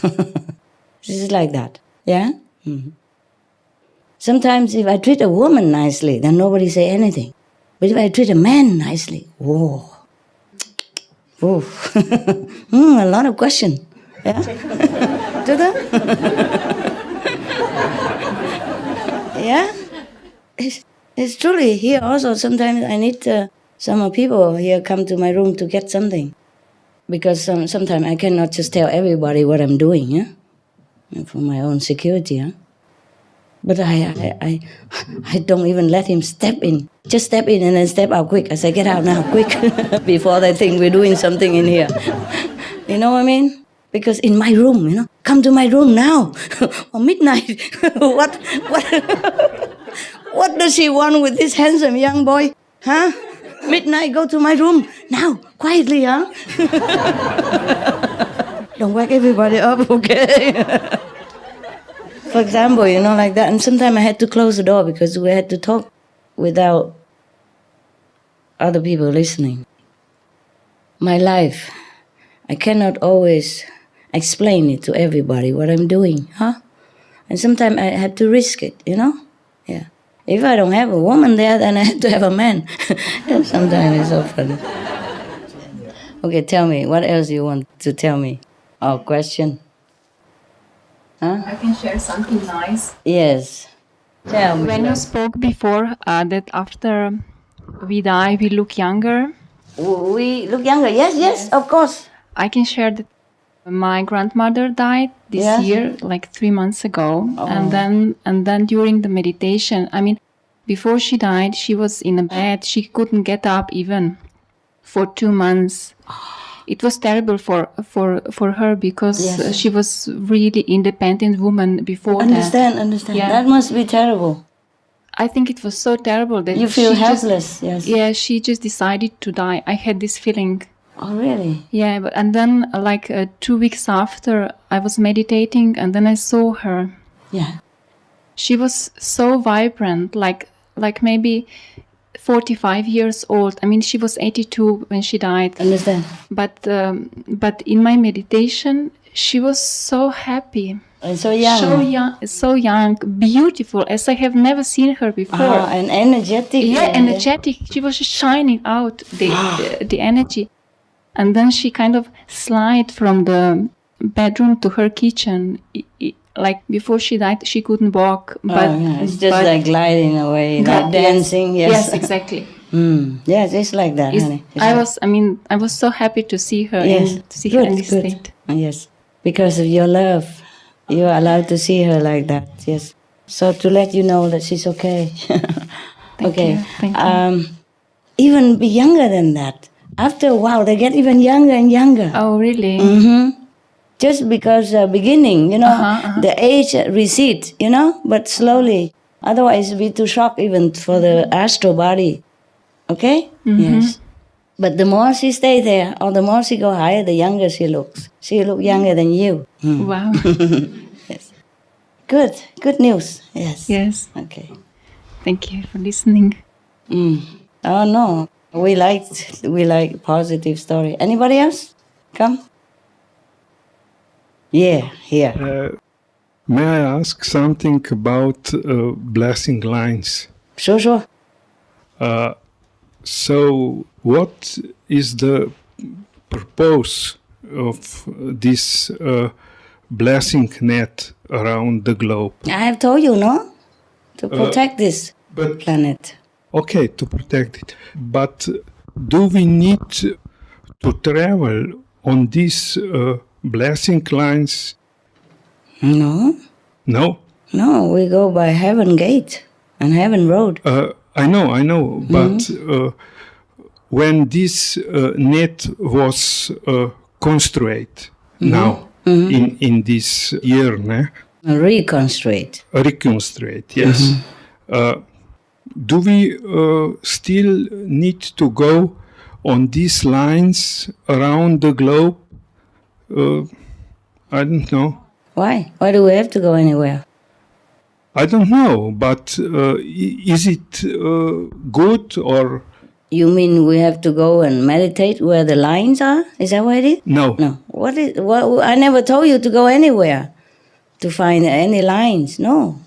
This is like that, yeah? Mm-hmm. Sometimes if I treat a woman nicely, then nobody say anything. But if I treat a man nicely, whoa. Ooh. A lot of questions. Yeah? Yeah? It's truly here also. Sometimes I need some people here come to my room to get something. Because sometimes I cannot just tell everybody what I'm doing, yeah? For my own security, yeah? But I don't even let him step in. Just step in and then step out quick. I say, get out now, quick, before they think we're doing something in here. You know what I mean? Because in my room, you know, come to my room now, or midnight. What does he want with this handsome young boy? Huh? Midnight, go to my room now, quietly, huh? Don't wake everybody up, okay? For example, you know, like that. And sometimes I had to close the door because we had to talk without other people listening. My life, I cannot always explain it to everybody what I'm doing, huh? And sometimes I have to risk it, you know? Yeah. If I don't have a woman there, then I have to have a man. Sometimes it's so funny. Okay, tell me, what else you want to tell me? Or question? Huh? I can share something nice. Yes. Tell me. When you spoke before that after we die, we look younger. We look younger, yes, of course. I can share that my grandmother died this year, like 3 months ago. Oh. And then during the meditation, I mean, before she died, she was in a bed. She couldn't get up even for 2 months. It was terrible for her because she was really independent woman before Understand. Yeah. That must be terrible. I think it was so terrible that you feel helpless. Yes. Yeah, she just decided to die. I had this feeling. Oh, really? Yeah, and then like 2 weeks after, I was meditating, and then I saw her. Yeah. She was so vibrant, like maybe 45 years old. I mean, she was 82 when she died. Understand. But in my meditation, she was so happy. And so young. So young, beautiful, as I have never seen her before. And energetic. Yeah, energetic. She was shining out the energy. And then she kind of slid from the bedroom to her kitchen. Like before she died, she couldn't walk. But it's just like gliding away, like dancing. Yes, exactly. Yes, it's like that, honey. I was so happy to see her. Yes, to see her in this state. Yes, because of your love, you are allowed to see her like that. Yes. So to let you know that she's okay. Thank you. Even be younger than that. After a while, they get even younger and younger. Oh, really? Mm-hmm. Just because beginning, you know, the age recedes, you know, but slowly. Otherwise, it would be too shock even for the astral body. Okay? Mm-hmm. Yes. But the more she stays there, or the more she go higher, the younger she looks. She look younger than you. Wow. Yes. Good news. Yes. Yes. Okay. Thank you for listening. Oh, no. We like positive story. Anybody else? Come. Yeah, here. May I ask something about blessing lines? Sure. So, what is the purpose of this blessing net around the globe? I have told you, no? To protect this planet. Okay, to protect it. But do we need to travel on these blessing lines? No. No? No, we go by Heaven Gate and Heaven Road. I know, but when this net was constructed now in this year, Reconstruct, yes. Do we still need to go on these lines around the globe? I don't know. Why? Why do we have to go anywhere? I don't know, but is it good or... You mean we have to go and meditate where the lines are? Is that what it is? No. No. What? I never told you to go anywhere to find any lines. No.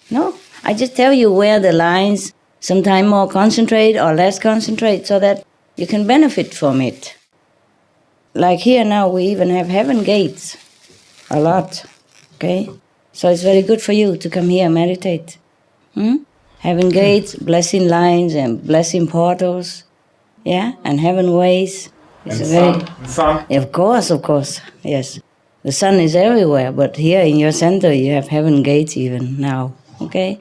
No. I just tell you where the lines, sometimes more concentrate or less concentrate, so that you can benefit from it. Like here now, we even have heaven gates. A lot. Okay? So it's very good for you to come here and meditate. Heaven gates, blessing lines and blessing portals, yeah, and heaven ways. It's and sun. Of course, yes. The sun is everywhere, but here in your center you have heaven gates even now, okay?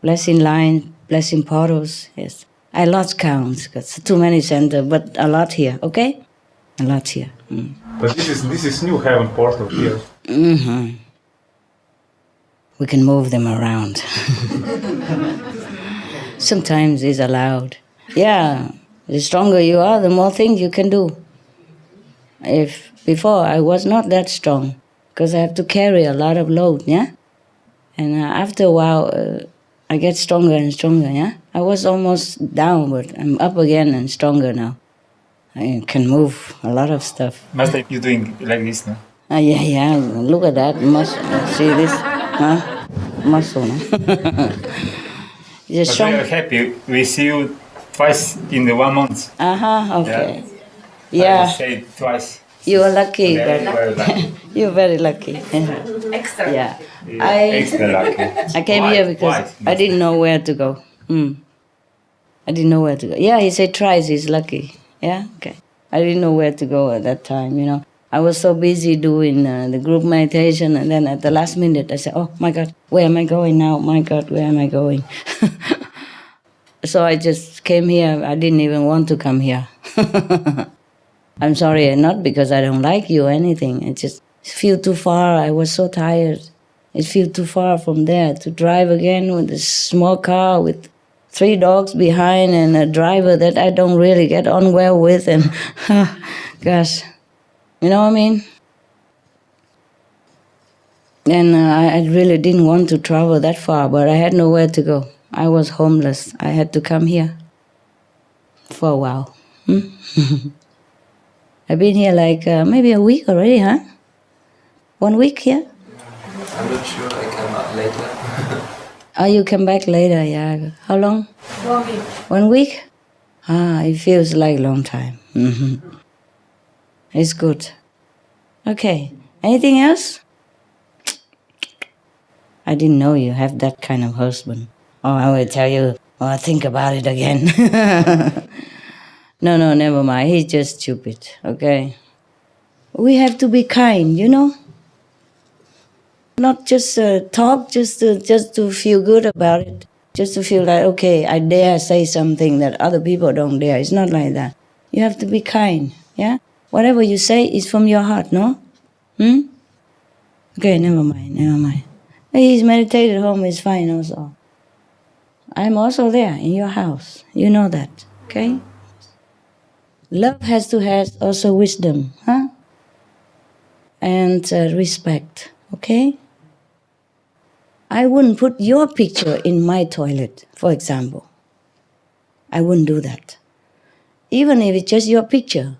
Blessing lines, blessing portals, yes. I lost count, because too many centers, but a lot here, okay? A lot here. But this is new heaven portal here. We can move them around. Sometimes it's allowed. Yeah, the stronger you are, the more things you can do. If before I was not that strong, because I have to carry a lot of load, yeah? And after a while, I get stronger and stronger, yeah? I was almost down, but I'm up again and stronger now. I can move a lot of stuff. Master, you're doing like this, no? Yeah, look at that muscle. See this? Huh? Muscle, no? But we are happy. We see you twice in the 1 month. Okay. I say twice. You are lucky. Very lucky. You're very lucky. Extra. Yeah. Extra lucky. I came here because I didn't know where to go. I didn't know where to go. Yeah, he said twice he's lucky. Yeah, okay. I didn't know where to go at that time, you know. I was so busy doing the group meditation, and then at the last minute I said, oh my God, where am I going now? My God, where am I going? So I just came here. I didn't even want to come here. I'm sorry, not because I don't like you or anything. It just feel too far. I was so tired. It feels too far from there to drive again with a small car with 3 dogs behind and a driver that I don't really get on well with. And gosh, you know what I mean? And I really didn't want to travel that far, but I had nowhere to go. I was homeless. I had to come here for a while. I've been here like maybe a week already, huh? 1 week here? I'm not sure. I come out later. Oh, you come back later, yeah. How long? 1 week. 1 week? It feels like a long time. It's good. Okay. Anything else? I didn't know you have that kind of husband. Oh, I will tell you, think about it again. No, never mind. He's just stupid, okay? We have to be kind, you know? Not just talk, just to feel good about it. Just to feel like, okay, I dare say something that other people don't dare. It's not like that. You have to be kind, yeah? Whatever you say is from your heart, no? Okay, never mind. He's meditated home, is fine also. I'm also there in your house. You know that, okay? Love has to have also wisdom, huh? And respect, okay? I wouldn't put your picture in my toilet, for example. I wouldn't do that. Even if it's just your picture.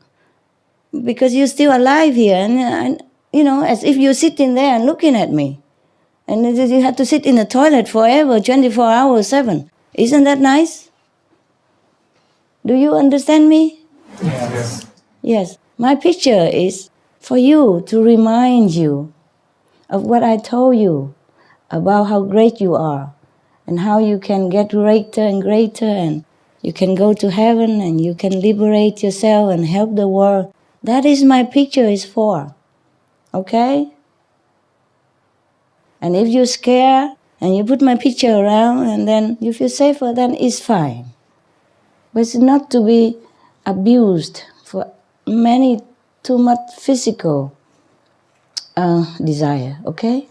Because you're still alive here, and you know, as if you're sitting there and looking at me. And you have to sit in the toilet forever, 24 hours, 7. Isn't that nice? Do you understand me? Yes. Yes. My picture is for you to remind you of what I told you about how great you are and how you can get greater and greater and you can go to heaven and you can liberate yourself and help the world That is my picture is for. Okay? And if you're scared and you put my picture around and then you feel safer, then it's fine. But it's not to be abused for too much physical desire, okay?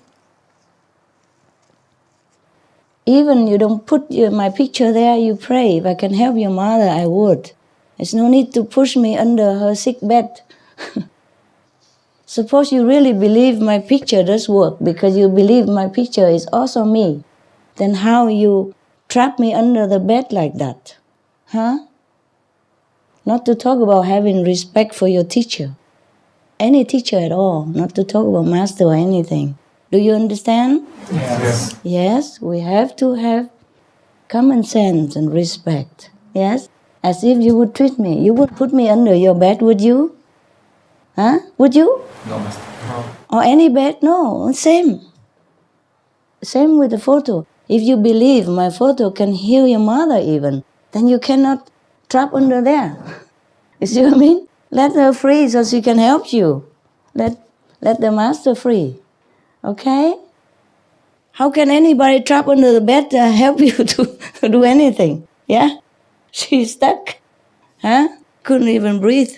Even you don't put my picture there, you pray. If I can help your mother, I would. There's no need to push me under her sick bed. Suppose you really believe my picture does work because you believe my picture is also me. Then how you trap me under the bed like that? Huh? Not to talk about having respect for your teacher. Any teacher at all. Not to talk about master or anything. Do you understand? Yes. Yes, we have to have common sense and respect. Yes? As if you would treat me. You would put me under your bed, would you? Huh? Would you? No, Master. No. Or any bed? No, same. Same with the photo. If you believe my photo can heal your mother even, then you cannot trap under there. You see what I mean? Let her free so she can help you. Let the master free. Okay? How can anybody trap under the bed to help you to do anything? Yeah? She's stuck. Huh? Couldn't even breathe.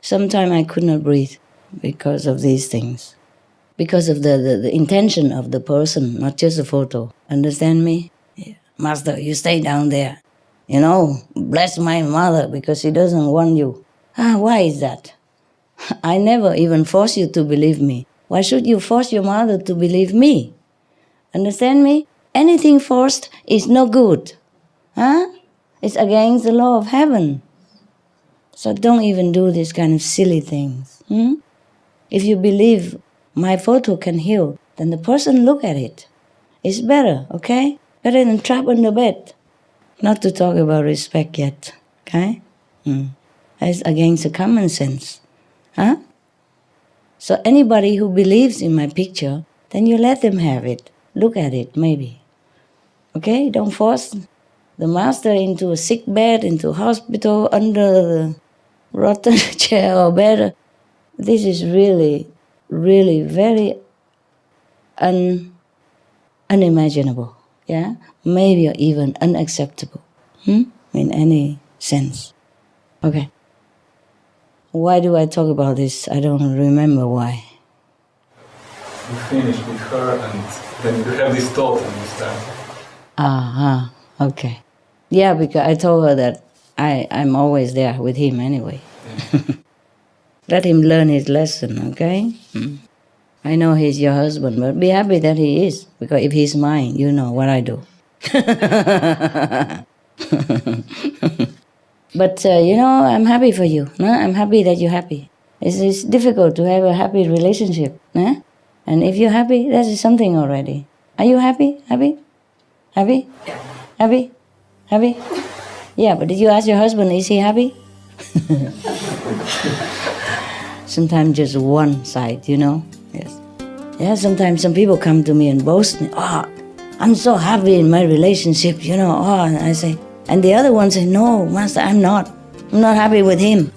Sometimes I could not breathe because of these things. Because of the intention of the person, not just the photo. Understand me? Yeah. Master, you stay down there. You know, bless my mother because she doesn't want you. Why is that? I never even force you to believe me. Why should you force your mother to believe me? Understand me? Anything forced is no good. Huh? It's against the law of heaven. So don't even do these kind of silly things. If you believe my photo can heal, then the person look at it. It's better, okay? Better than trap on the bed. Not to talk about respect yet, okay? That's against the common sense. Huh? So anybody who believes in my picture, then you let them have it. Look at it, maybe. Okay? Don't force the master into a sick bed, into a hospital, under the rotten chair or bed. This is really, really very unimaginable. Yeah? Maybe even unacceptable. In any sense. Okay. Why do I talk about this? I don't remember why. You finish with her and then you have this thought in this time. Okay. Yeah, because I told her that I'm always there with him anyway. Let him learn his lesson, okay? I know he's your husband, but be happy that he is, because if he's mine, you know what I do. But, I'm happy for you. No? I'm happy that you're happy. It's difficult to have a happy relationship. No? And if you're happy, that is something already. Are you happy? Happy? Happy? Yeah. Happy? Happy? Yeah, but did you ask your husband, is he happy? Sometimes just one side, Yes. Yeah, sometimes some people come to me and boast me, I'm so happy in my relationship, and I say, and the other one say, no, Master, I'm not happy with him.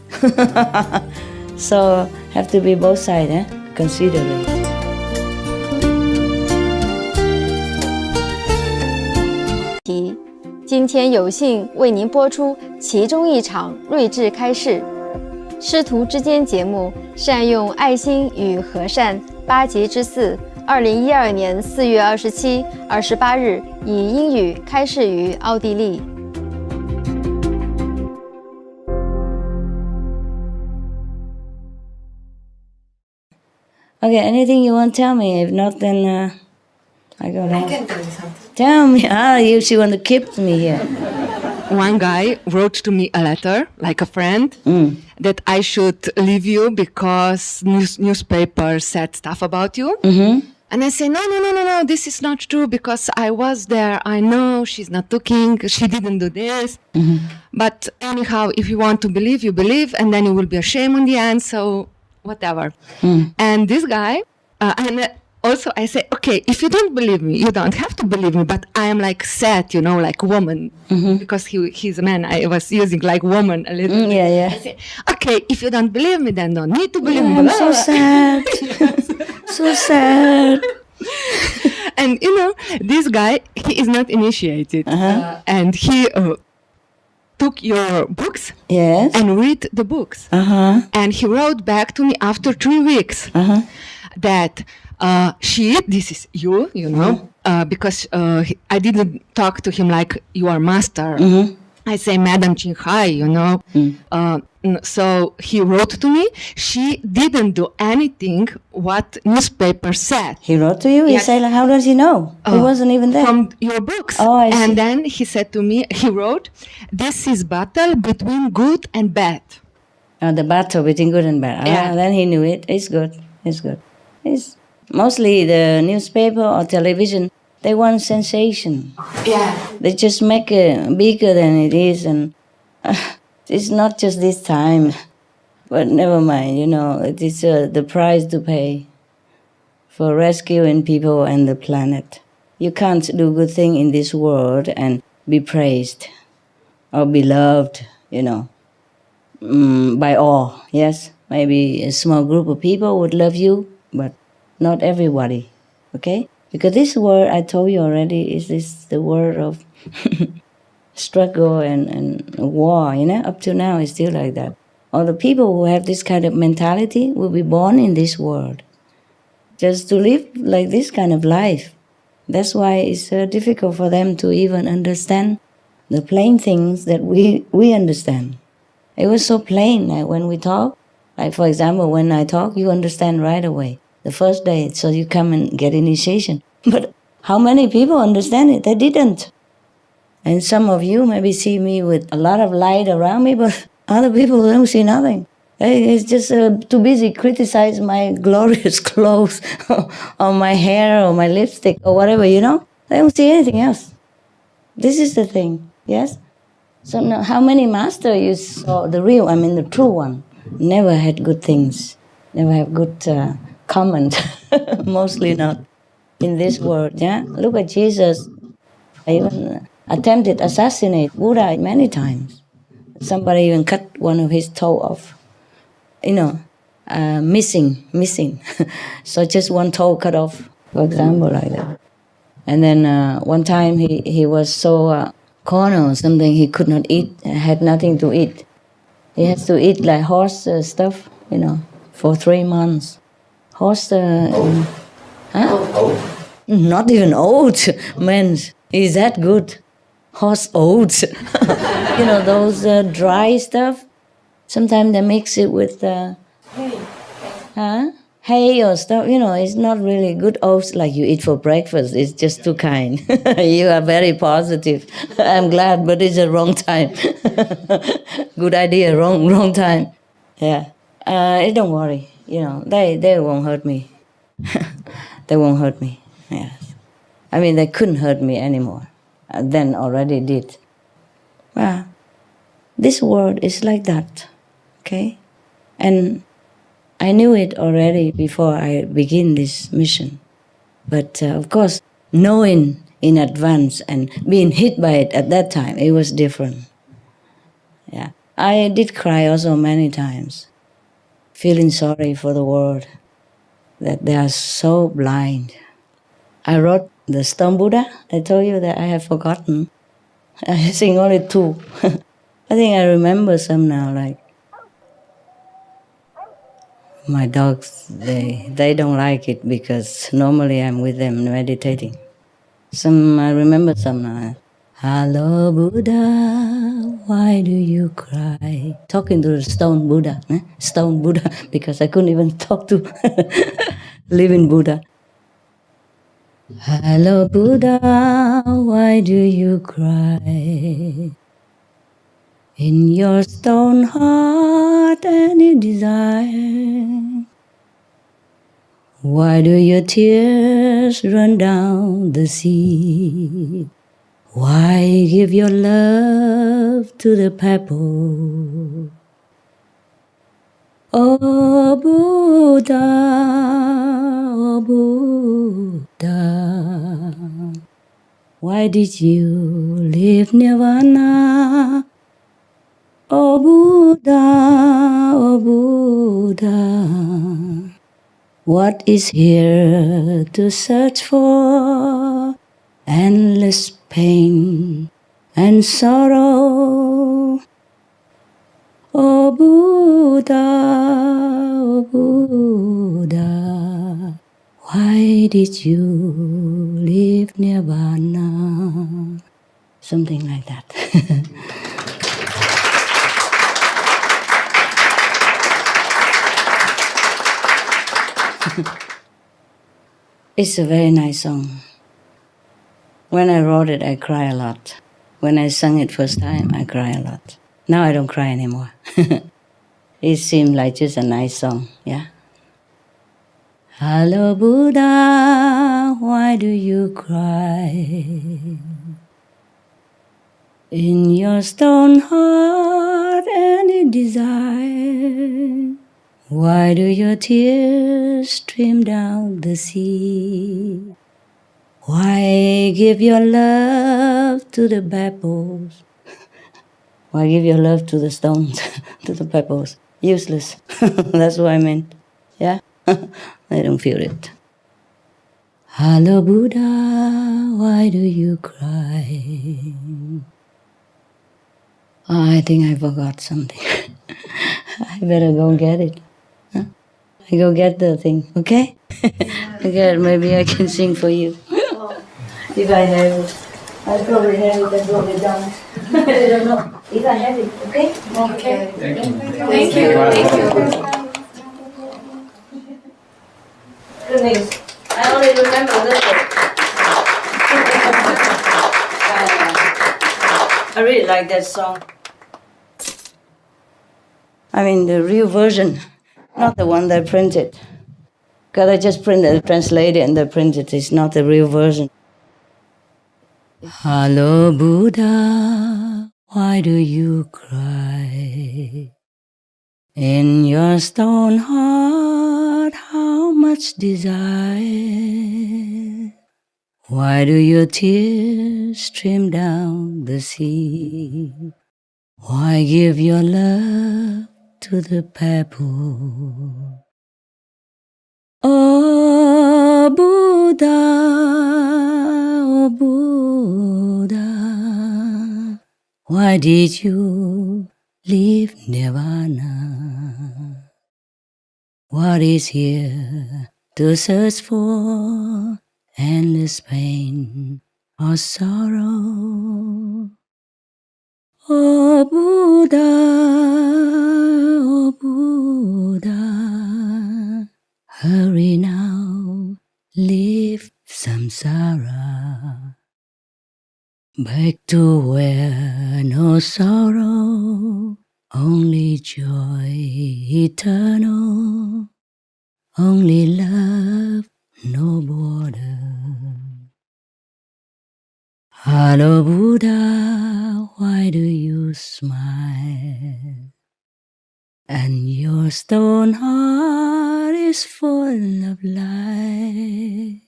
So, have to be both sides, consider it. 今天有幸为您播出其中一场睿智开示，师徒之间节目善用爱心与和善8集之4 2012年4月27、28日以英语开示于奥地利。Okay, anything you want to tell me? If not, then I go down. I can tell you something. Tell me. You want to keep me here. One guy wrote to me a letter, like a friend, that I should leave you because newspaper said stuff about you. Mm-hmm. And I say, no, this is not true because I was there. I know she's not looking. She didn't do this. Mm-hmm. But anyhow, if you want to believe, you believe, and then you will be ashamed in the end. So whatever. And this guy, and also I say, okay, if you don't believe me, you don't have to believe me, but I am like sad, like woman, because he's a man. I was using like woman a little bit. Yeah. I say, okay, if you don't believe me, then don't need to believe me. I'm so sad. So sad. And this guy, he is not initiated, and he took your books and read the books, and he wrote back to me after 3 weeks that this is you, because I didn't talk to him like you are master. I say Madam Qinghai, so he wrote to me. She didn't do anything what newspaper said. He wrote to you? Yes. He said, like, how does he know? He wasn't even there. From your books. Oh, I see. And then he said to me, he wrote, this is battle between good and bad. The battle between good and bad. Then he knew it. It's good. It's mostly the newspaper or television, they want sensation. Yeah. They just make it bigger than it is, and it's not just this time. But never mind, it is the price to pay for rescuing people and the planet. You can't do good thing in this world and be praised or be loved, by all. Yes, maybe a small group of people would love you, but not everybody, okay? Because this world, I told you already, is the world of struggle and war, Up to now, it's still like that. All the people who have this kind of mentality will be born in this world, just to live like this kind of life. That's why it's difficult for them to even understand the plain things that we understand. It was so plain, like when we talk. Like, for example, when I talk, you understand right away. The first day, so you come and get initiation. But how many people understand it? They didn't. And some of you maybe see me with a lot of light around me, but other people don't see nothing. It's just too busy criticize my glorious clothes or my hair or my lipstick or whatever, They don't see anything else. This is the thing, yes? So now, how many masters you saw, the true one, never had good things, never have good comment, mostly not in this world, yeah? Look at Jesus, even attempted to assassinate Buddha many times. Somebody even cut one of his toe off, missing. So just one toe cut off, for example, like that. And then one time he was so cornered or something, he could not eat, had nothing to eat. He has to eat like horse stuff, for 3 months. Horse, not even oats, man, is that good? Horse oats, those dry stuff. Sometimes they mix it with hay or stuff. It's not really good oats like you eat for breakfast. It's just too kind. You are very positive. I'm glad, but it's the wrong time. Good idea, wrong time. Yeah. Don't worry. They won't hurt me. They won't hurt me. Yes. They couldn't hurt me anymore. Then already did. Well, this world is like that, okay? And I knew it already before I begin this mission. But of course, knowing in advance and being hit by it at that time, it was different. Yeah, I did cry also many times, feeling sorry for the world, that they are so blind. I wrote the Stone Buddha. I told you that I have forgotten. I think only 2. I think I remember some now, like my dogs, they don't like it because normally I'm with them meditating. I remember some now. Hello Buddha, why do you cry? Talking to the Stone Buddha, Stone Buddha, because I couldn't even talk to living Buddha. Hello Buddha, why do you cry? In your stone heart any desire? Why do your tears run down the sea? Why give your love to the pebble? O Buddha, O Buddha, why did you leave Nirvana? O Buddha, O Buddha, what is here to search for? Endless pain and sorrow. O Buddha, O Buddha, why did you leave Nirvana? Something like that. It's a very nice song. When I wrote it, I cry a lot. When I sang it first time, I cry a lot. Now I don't cry anymore. It seemed like just a nice song, yeah? Hello, Buddha, why do you cry? In your stone heart any desire? Why do your tears stream down the sea? Why give your love to the pebbles? Why give your love to the stones, to the pebbles? Useless. That's what I meant. Yeah? I don't feel it. Hello, Buddha, why do you cry? I think I forgot something. I better go get it. Huh? I go get the thing, okay? Okay, maybe I can sing for you. If I have it. I probably have it, I probably don't. I don't know. If I have it, okay? Okay. Thank you. Thank you. Thank you. Goodness, I only remember this. I really like that song. I mean the real version, not the one they printed. Because I just translated and they printed. It's not the real version. Hello, Buddha, why do you cry? In your stone heart, how much desire? Why do your tears stream down the sea? Why give your love to the pebble? Oh Buddha, oh Buddha, why did you leave Nirvana? What is here to search for? Endless pain or sorrow? Oh Buddha, oh Buddha, hurry now, leave samsara. Back to where no sorrow, only joy eternal, only love, no border. Hello Buddha, why do you smile? And your stone heart is full of light.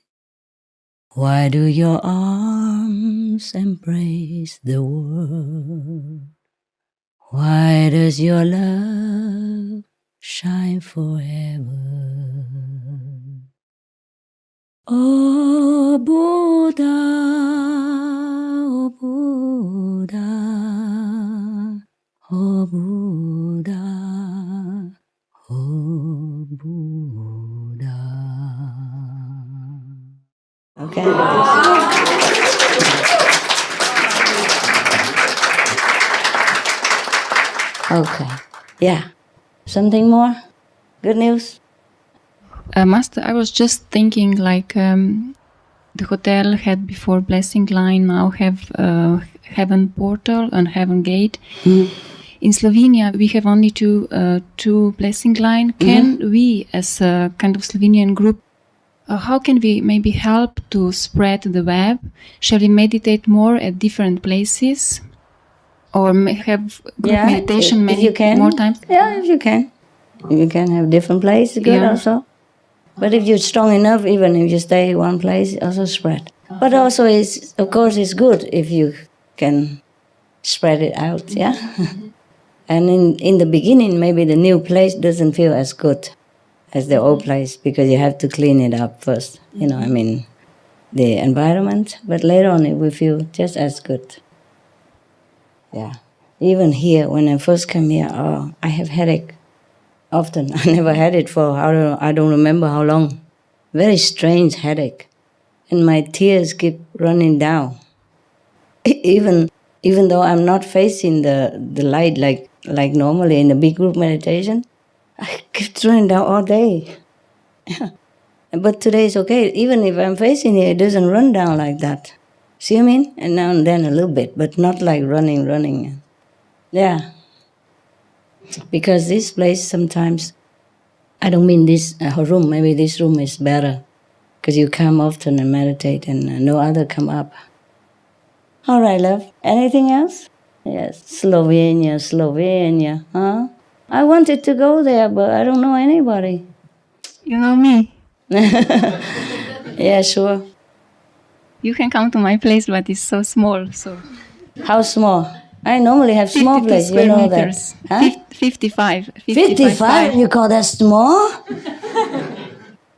Why do your arms embrace the world? Why does your love shine forever? Oh Buddha, oh Buddha, oh Buddha, oh Buddha. Okay. Okay. Yeah. Something more? Good news? Master, I was just thinking like the hotel had before blessing line, now have heaven portal and heaven gate. Mm. In Slovenia, we have only two blessing line. Can we, as a kind of Slovenian group, how can we maybe help to spread the web? Shall we meditate more at different places? Or have group meditation if you can. more times? Yeah, if you can. You can have different places, good also. But if you're strong enough, even if you stay in one place, it also spread. But also, of course, it's good if you can spread it out, yeah? And in the beginning, maybe the new place doesn't feel as good as the old place because you have to clean it up first, the environment. But later on, it will feel just as good. Yeah. Even here, when I first came here, I have headache often. I never had it for, I don't remember how long. Very strange headache. And my tears keep running down. Even though I'm not facing the light like normally in a big group meditation, I keep running down all day. Yeah. But today is okay. Even if I'm facing it, it doesn't run down like that. See what I mean? And now and then a little bit, but not like running. Yeah. Because this place sometimes, I don't mean this room, maybe this room is better. Because you come often and meditate and no other come up. All right, love. Anything else? Yes, Slovenia. Huh? I wanted to go there, but I don't know anybody. You know me. Yeah, sure. You can come to my place, but it's so small. So. How small? I normally have small places, you know meters. That. Huh? 55. 55? You call that small?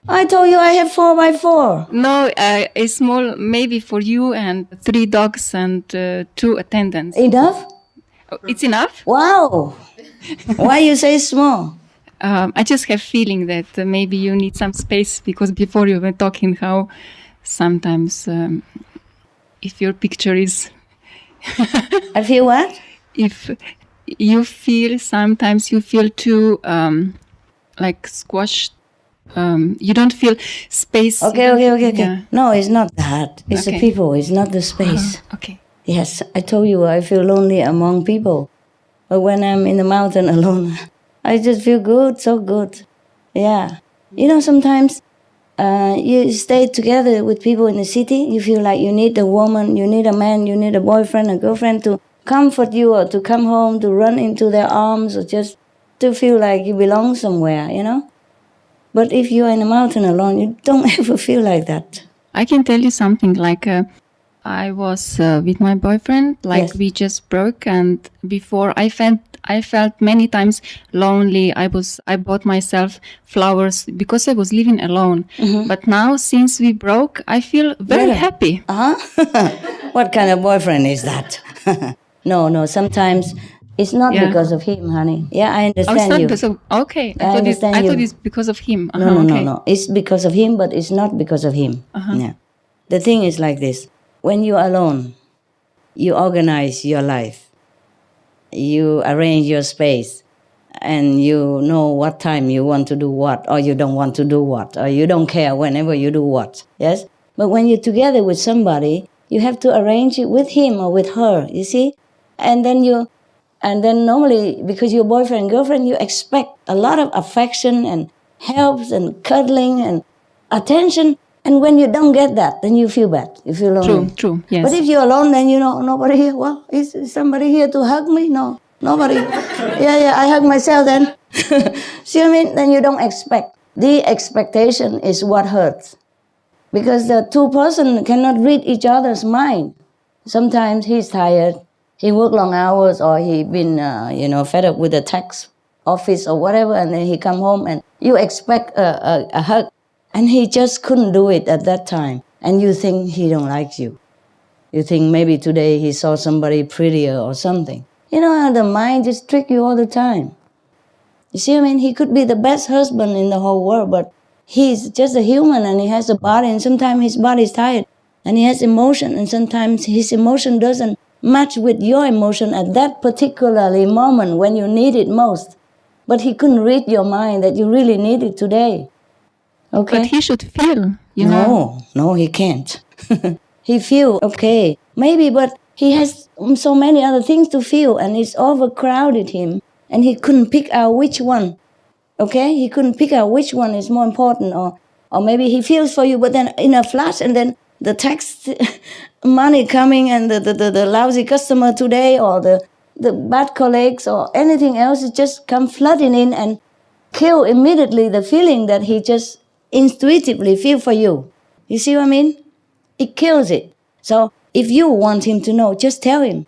I told you I have 4x4. No, it's small maybe for you and 3 dogs and 2 attendants. Enough? It's enough? Wow. Why you say small? I just have feeling that maybe you need some space because before you were talking how sometimes if your picture is... I feel what? If you feel sometimes you feel too like squashed. You don't feel space. Okay. Yeah. No, it's not that. It's the people. It's not the space. Okay. Yes, I told you I feel lonely among people. But when I'm in the mountain alone, I just feel good, so good. Yeah. Sometimes you stay together with people in the city, you feel like you need a woman, you need a man, you need a boyfriend, a girlfriend to comfort you or to come home, to run into their arms or just to feel like you belong somewhere, But if you're in a mountain alone, you don't ever feel like that. I can tell you something like I was with my boyfriend, we just broke, and before I felt many times lonely. I bought myself flowers because I was living alone. Mm-hmm. But now, since we broke, I feel very happy. What kind of boyfriend is that? No, sometimes it's not because of him, honey. Yeah, I understand you. Okay, I thought it's because of him. No. It's because of him, but it's not because of him. Yeah. The thing is like this. When you're alone, you organize your life. You arrange your space. And you know what time you want to do what, or you don't want to do what, or you don't care whenever you do what. Yes? But when you're together with somebody, you have to arrange it with him or with her, you see? And then normally, because you're boyfriend and girlfriend, you expect a lot of affection and help and cuddling and attention. And when you don't get that, then you feel bad. You feel lonely. True, yes. But if you're alone, then nobody here. Well, is somebody here to hug me? No, nobody. Yeah, I hug myself then. See what I mean? Then you don't expect. The expectation is what hurts. Because the two persons cannot read each other's mind. Sometimes he's tired. He worked long hours, or he been, fed up with the tax office or whatever, and then he come home and you expect a hug. And he just couldn't do it at that time. And you think he don't like you. You think maybe today he saw somebody prettier or something. You know how the mind just tricks you all the time. You see what I mean? He could be the best husband in the whole world, but he's just a human and he has a body, and sometimes his body is tired. And he has emotion, and sometimes his emotion doesn't match with your emotion at that particularly moment when you need it most. But he couldn't read your mind that you really need it today. Okay. But he should feel, you know. No, he can't. He feel, okay, maybe, but he has so many other things to feel, and it's overcrowded him, and he couldn't pick out which one. Okay? He couldn't pick out which one is more important, or maybe he feels for you, but then in a flash, and then the tax money coming, and the lousy customer today, or the bad colleagues, or anything else, it just come flooding in, and kill immediately the feeling that he just intuitively feel for you. You see what I mean? It kills it. So if you want him to know, just tell him,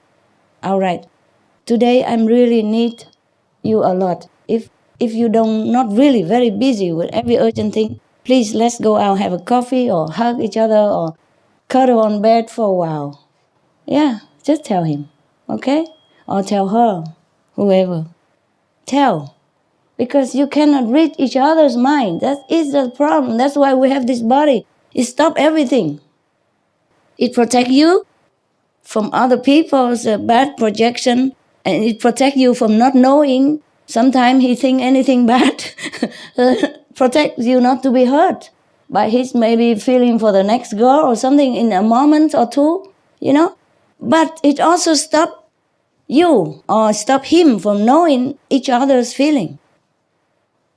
all right, today I really need you a lot. If you don't, not really very busy with every urgent thing, please let's go out, have a coffee or hug each other or cuddle on bed for a while. Yeah, just tell him, okay? Or tell her, whoever. Tell. Because you cannot read each other's mind. That is the problem. That's why we have this body. It stops everything. It protects you from other people's bad projection, and it protects you from not knowing. Sometimes he think anything bad. Protects you not to be hurt by his maybe feeling for the next girl or something in a moment or two, you know. But it also stops you or stop him from knowing each other's feeling.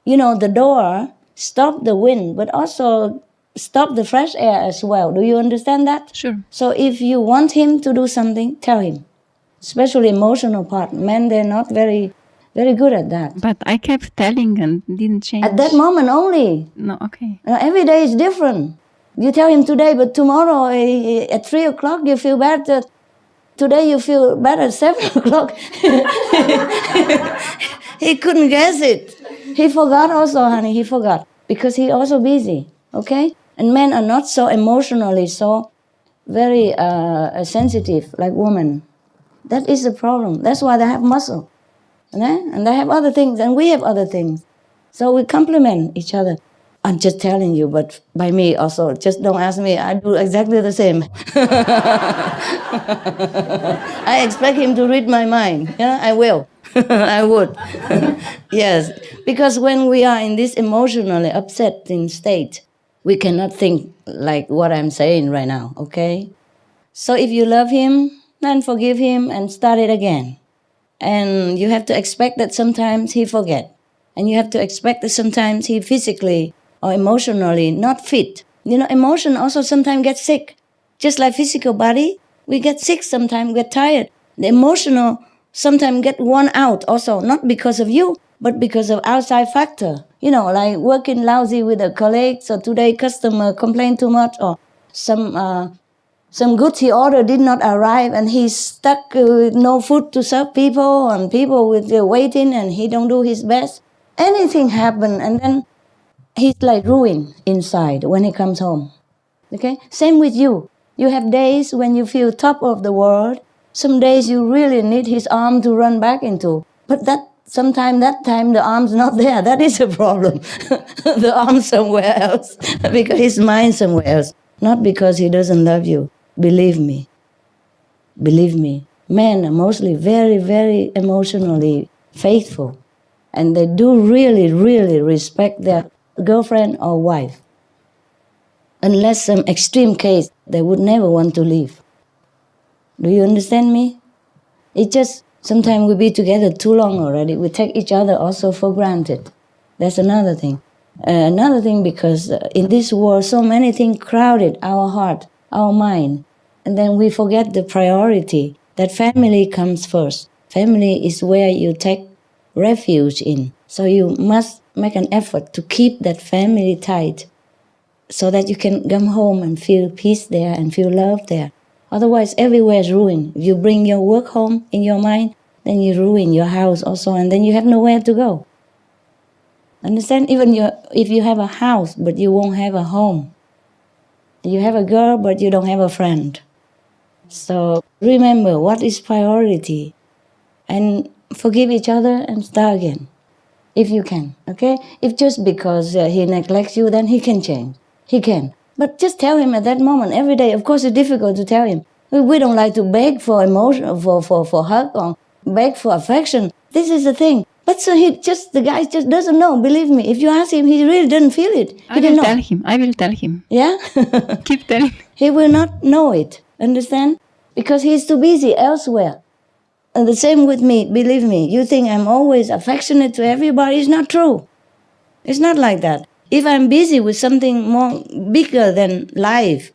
You know, the door stop the wind, but also stop the fresh air as well. Do you understand that? Sure. So if you want him to do something, tell him. Especially emotional part. Men, they're not very good at that. But I kept telling and didn't change. At that moment only. No, okay. Every day is different. You tell him today, but tomorrow at 3 o'clock you feel bad. Today you feel bad at 7 o'clock. He couldn't guess it. He forgot also, honey, he forgot. Because he also busy, okay? And men are not so emotionally, so very sensitive like women. That is the problem. That's why they have muscle. And they have other things, and we have other things. So we complement each other. I'm just telling you, but by me also, just don't ask me, I do exactly the same. I expect him to read my mind. Yeah, I will. I would. Yes, because when we are in this emotionally upsetting state, we cannot think like what I'm saying right now, okay? So if you love him, then forgive him and start it again. And you have to expect that sometimes he forget. And you have to expect that sometimes he physically or emotionally not fit. You know, emotion also sometimes gets sick. Just like physical body, we get sick sometimes, get tired. The emotional sometimes get worn out also, not because of you, but because of outside factor. You know, like working lousy with a colleague, so today customer complain too much, or some goods he ordered did not arrive and he's stuck with no food to serve people and people with waiting and he don't do his best. Anything happen and then he's like ruined inside when he comes home. Okay? Same with you. You have days when you feel top of the world. Some days you really need his arm to run back into. But that time the arm's not there. That is a problem. The arm's somewhere else because his mind's somewhere else. Not because he doesn't love you. Believe me. Believe me. Men are mostly very, very emotionally faithful. And they do really, really respect their girlfriend or wife. Unless some extreme case, they would never want to leave. Do you understand me? It just, sometimes we be together too long already. We take each other also for granted. That's another thing. Another thing, because in this world, so many things crowded our heart, our mind. And then we forget the priority, that family comes first. Family is where you take refuge in. So you must make an effort to keep that family tight so that you can come home and feel peace there and feel love there. Otherwise, everywhere is ruined. If you bring your work home in your mind, then you ruin your house also, and then you have nowhere to go. Understand? Even if you have a house, but you won't have a home. You have a girl, but you don't have a friend. So remember what is priority, and forgive each other and start again, if you can, okay? If just because he neglects you, then he can change. He can. But just tell him at that moment, every day. Of course, it's difficult to tell him. We don't like to beg for emotion, for hug, or beg for affection. This is the thing. But so the guy just doesn't know. Believe me, if you ask him, he really doesn't feel it. I will tell him. Yeah? Keep telling. He will not know it. Understand? Because he's too busy elsewhere. And the same with me. Believe me, you think I'm always affectionate to everybody. It's not true. It's not like that. If I'm busy with something more bigger than life,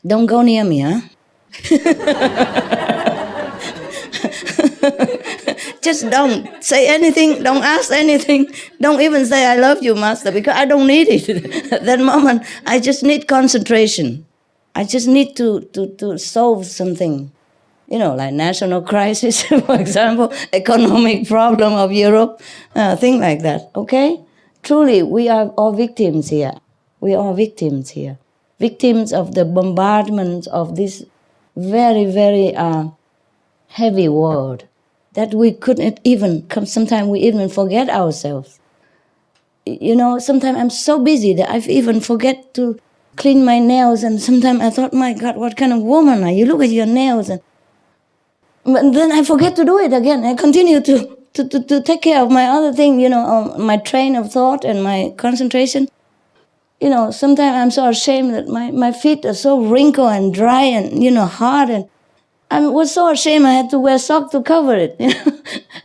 don't go near me, huh? Just don't say anything, don't ask anything, don't even say I love you, Master, because I don't need it. At that moment, I just need concentration. I just need to solve something. You know, like national crisis, for example, economic problem of Europe, things like that, okay? Truly, we are all victims here. We are all victims here. Victims of the bombardment of this very, very heavy world that we couldn't even, sometimes we even forget ourselves. You know, sometimes I'm so busy that I even forget to clean my nails, and sometimes I thought, my God, what kind of woman are you? Look at your nails. But then I forget to do it again. I continue to take care of my other thing, you know, my train of thought and my concentration. You know, sometimes I'm so ashamed that my feet are so wrinkled and dry and, you know, hard. And I was so ashamed I had to wear socks to cover it. You know?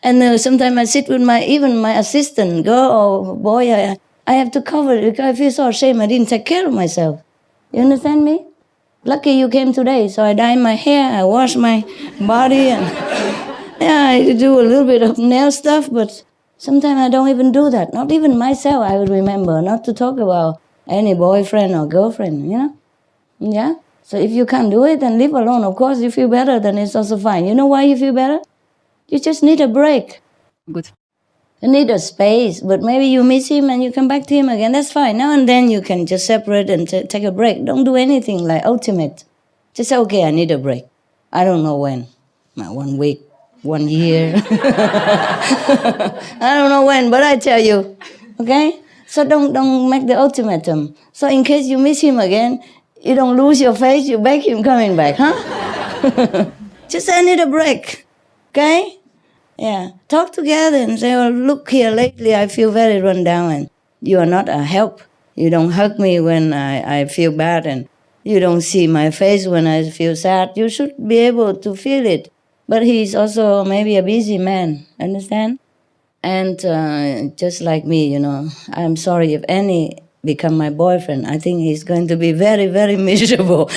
And sometimes I sit with even my assistant, girl or boy, I have to cover it because I feel so ashamed I didn't take care of myself. You understand me? Lucky you came today, so I dye my hair, I wash my body, and yeah, I do a little bit of nail stuff, but sometimes I don't even do that. Not even myself I would remember, not to talk about any boyfriend or girlfriend, you know? Yeah? So if you can't do it, then leave alone. Of course, you feel better, then it's also fine. You know why you feel better? You just need a break. Good. You need a space, but maybe you miss him and you come back to him again. That's fine. Now and then you can just separate and take a break. Don't do anything like ultimate. Just say, okay, I need a break. I don't know when. 1 week, 1 year. I don't know when, but I tell you. Okay? So don't make the ultimatum. So in case you miss him again, you don't lose your faith, you beg him coming back, huh? Just say, I need a break. Okay? Yeah, talk together and say, oh, look here, lately I feel very run down and you are not a help. You don't hug me when I feel bad and you don't see my face when I feel sad. You should be able to feel it. But he's also maybe a busy man, understand? And just like me, you know, I'm sorry if any become my boyfriend. I think he's going to be very, very miserable,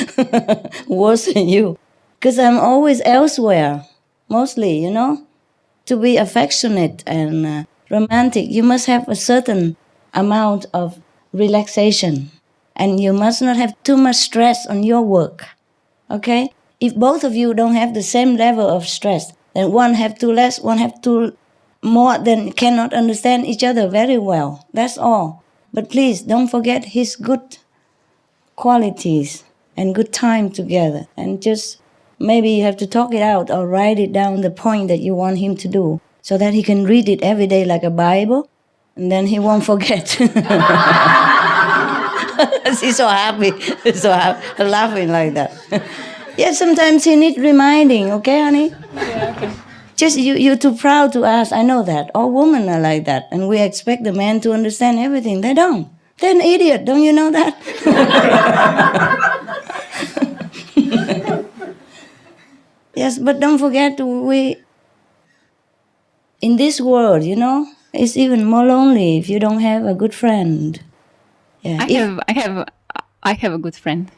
worse than you. Because I'm always elsewhere, mostly, you know? To be affectionate and romantic, you must have a certain amount of relaxation. And you must not have too much stress on your work. Okay? If both of you don't have the same level of stress, then one have too less, one have too more, then cannot understand each other very well. That's all. But please, don't forget his good qualities and good time together. And just maybe you have to talk it out or write it down, the point that you want him to do, so that he can read it every day like a Bible, and then he won't forget. He's so happy, laughing like that. Yeah, sometimes he needs reminding, okay, honey? Yeah, okay. Just you're too proud to ask, I know that. All women are like that, and we expect the man to understand everything. They don't. They're an idiot, don't you know that? Yes, but don't forget, we in this world, you know, it's even more lonely if you don't have a good friend. Yeah. I have a good friend.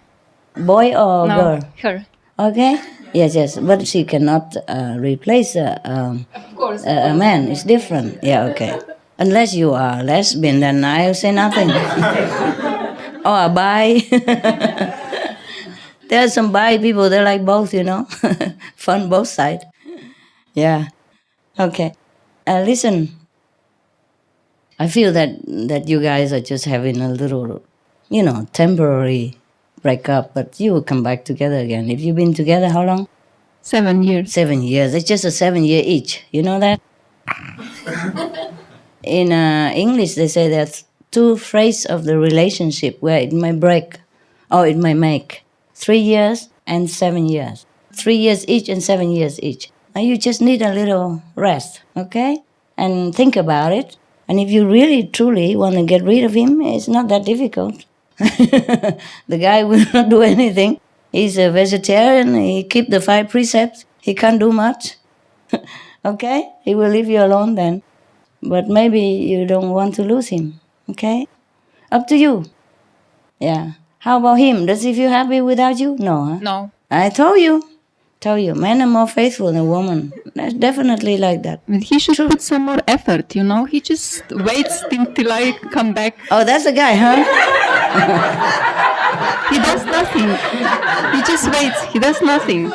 Boy or girl? Her. Okay. Yes, but she cannot replace a man. It's different. Yeah, okay. Unless you are lesbian, then I'll say nothing. Or a bi. There are some bi people, they like both, you know. Fun both sides. Yeah. Okay. Listen, I feel that you guys are just having a little, you know, temporary breakup, but you will come back together again. If you've been together, how long? 7 years. 7 years. It's just a 7 year each. You know that? In English, they say there's 2 phases of the relationship where it may break or it may make. 3 years and 7 years. 3 years each and 7 years each. Now you just need a little rest, okay? And think about it. And if you really, truly want to get rid of him, it's not that difficult. The guy will not do anything. He's a vegetarian. He keep the 5 precepts. He can't do much. Okay? He will leave you alone then. But maybe you don't want to lose him. Okay? Up to you. Yeah. How about him? Does he feel happy without you? No, huh? No. I told you. Tell you, men are more faithful than women. That's definitely like that. But he should put some more effort, you know. He just waits till I come back. Oh, that's the guy, huh? He does nothing. He just waits. He does nothing.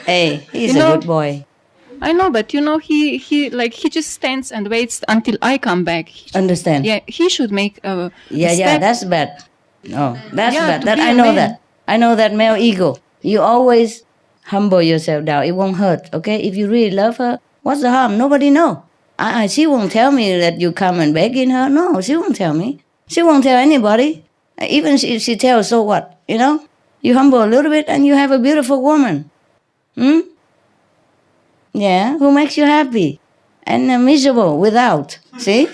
Hey, he's a good boy. I know, but he just stands and waits until I come back. Understand? Yeah, he should make a Yeah, that's bad. No, that's bad. That I know that. I know that male ego. You always humble yourself down. It won't hurt, okay? If you really love her, what's the harm? Nobody know. She won't tell me that you come and beg in her. No, she won't tell me. She won't tell anybody. Even if she tells, so what? You know? You humble a little bit and you have a beautiful woman. Yeah, who makes you happy and miserable without. See?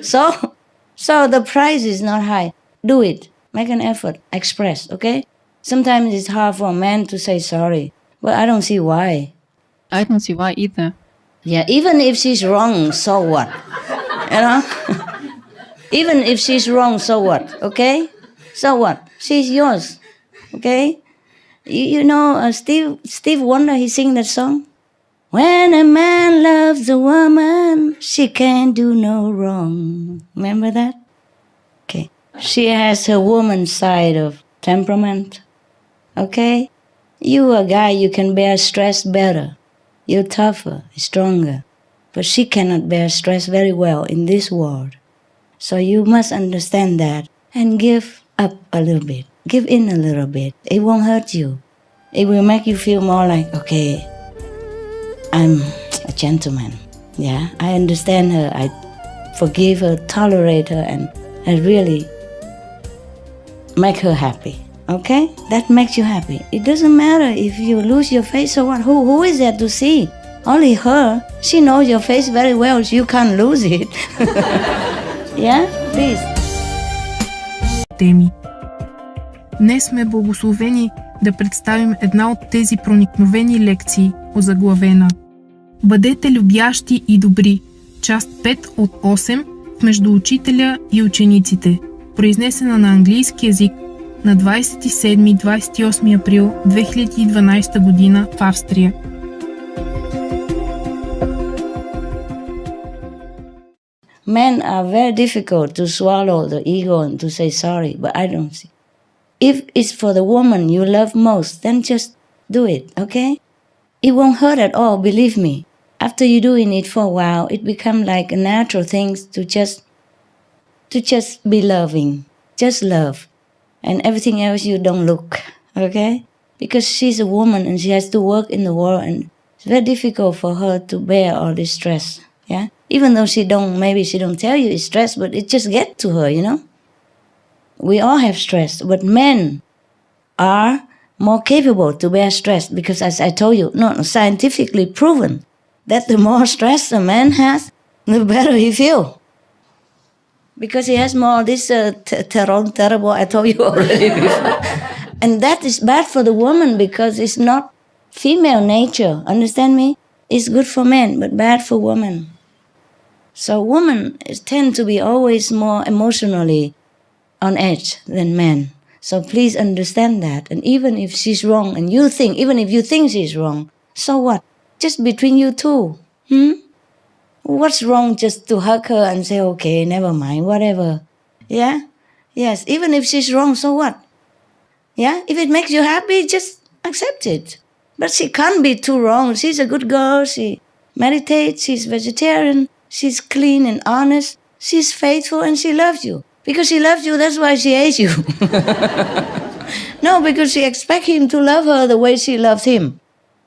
So the price is not high. Do it. Make an effort. Express, okay? Sometimes it's hard for a man to say sorry, but I don't see why. I don't see why either. Yeah, even if she's wrong, so what? You know? Even if she's wrong, so what? Okay? So what? She's yours. Okay? You know, Steve Wonder, he sing that song. When a man loves a woman, she can't do no wrong. Remember that? Okay. She has her woman side of temperament. Okay? You a guy, you can bear stress better. You're tougher, stronger. But she cannot bear stress very well in this world. So you must understand that and give up a little bit. Give in a little bit. It won't hurt you. It will make you feel more like, okay, I'm a gentleman. Yeah, I understand her. I forgive her, tolerate her, and I really make her happy. Okay? That makes you happy. It doesn't matter if you lose your face or what. Who is there to see? Only her. She knows your face very well. So you can't lose it. Yeah? Please. Теми. Днес сме благословени да представим една от тези проникновени лекции, озаглавена Бъдете любящи и добри, част 5 от 8 между учителя и учениците, произнесена на английски език на 27-28 април 2012 година в Австрия. Men are very difficult to swallow the ego and to say sorry, but I don't see. If it's for the woman you love most, then just do it, okay? It won't hurt at all, believe me. After you're doing it for a while, it becomes like a natural thing to just be loving. Just love. And everything else you don't look, okay? Because she's a woman and she has to work in the world and it's very difficult for her to bear all this stress, yeah? Even though maybe she don't tell you it's stress, but it just gets to her, you know? We all have stress, but men are more capable to bear stress because, as I told you, scientifically proven that the more stress a man has, the better he feels. Because he has more of this terrible, I told you already before. And that is bad for the woman because it's not female nature, understand me? It's good for men, but bad for women. So women tend to be always more emotionally on edge than men. So please understand that. And even if she's wrong and even if you think she's wrong, so what? Just between you two. What's wrong just to hug her and say, okay, never mind, whatever. Yeah? Yes, even if she's wrong, so what? Yeah? If it makes you happy, just accept it. But she can't be too wrong. She's a good girl. She meditates. She's vegetarian. She's clean and honest. She's faithful and she loves you. Because she loves you, that's why she hates you. No, because she expects him to love her the way she loves him.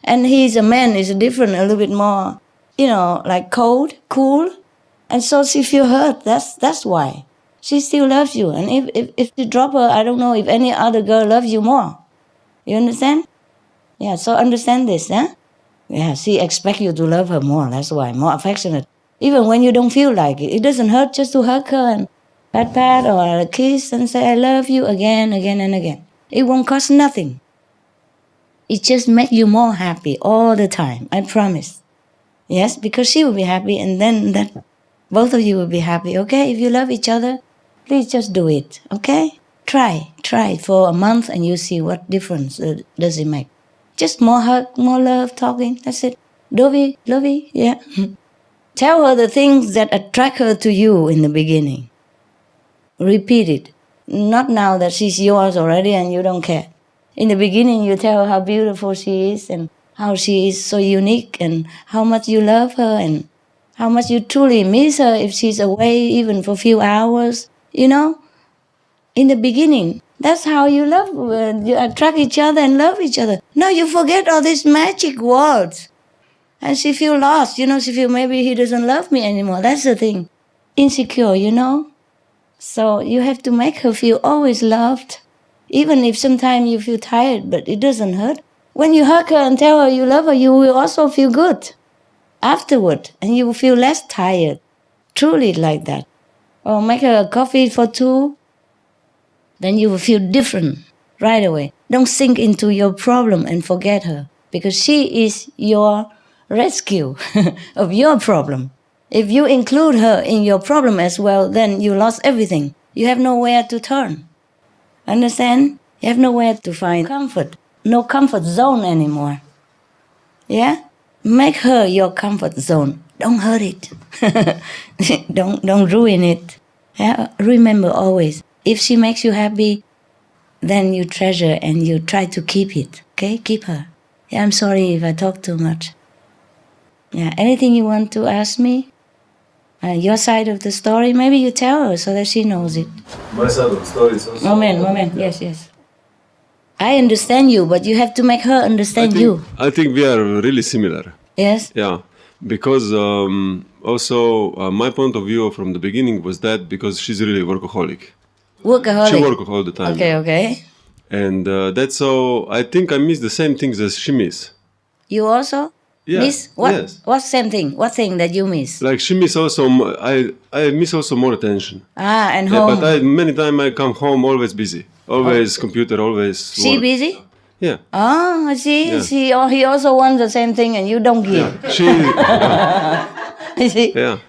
And he's a man, he's different, a little bit more, like cold, cool. And so she feels hurt. That's why. She still loves you. And if you drop her, I don't know if any other girl loves you more. You understand? Yeah, so understand this, huh? Yeah, she expects you to love her more. That's why, more affectionate. Even when you don't feel like it. It doesn't hurt just to hug her and pat or a kiss and say, I love you again and again. It won't cost nothing. It just makes you more happy all the time, I promise. Yes, because she will be happy and then both of you will be happy, okay? If you love each other, please just do it, okay? Try it for a month and you see what difference does it make. Just more hug, more love, talking. That's it. Lovey, yeah. Tell her the things that attract her to you in the beginning. Repeat it. Not now that she's yours already and you don't care. In the beginning, you tell her how beautiful she is and how she is so unique and how much you love her and how much you truly miss her if she's away even for a few hours. You know, in the beginning, that's how you love, you attract each other and love each other. No, you forget all these magic words. And she feel lost, you know, she feel maybe he doesn't love me anymore. That's the thing. Insecure, you know. So you have to make her feel always loved. Even if sometimes you feel tired, but it doesn't hurt. When you hug her and tell her you love her, you will also feel good afterward. And you will feel less tired. Truly like that. Or make her a coffee for 2. Then you will feel different right away. Don't sink into your problem and forget her. Because she is your rescue of your problem. If you include her in your problem as well, then you lost everything. You have nowhere to turn. Understand? You have nowhere to find comfort. No comfort zone anymore. Yeah? Make her your comfort zone. Don't hurt it. Don't ruin it. Yeah? Remember always, if she makes you happy, then you treasure and you try to keep it. Okay? Keep her. Yeah, I'm sorry if I talk too much. Yeah, anything you want to ask me? Your side of the story, maybe you tell her so that she knows it. My side of the story is also... Moment, yes. I understand you, but you have to make her understand you. I think we are really similar. Yes? Yeah, because also my point of view from the beginning was that because she's really a workaholic. Workaholic? She works all the time. Okay. And that's so, I think I miss the same things as she miss. You also? Yeah. Miss? What? Yes. What same thing? What thing that you miss? Like she miss also, I miss also more attention. And home. But many times I come home always busy. Always computer, always She work. busy? Yeah. I see. Yeah. He also wants the same thing and you don't give. Yeah. She... You see? Yeah.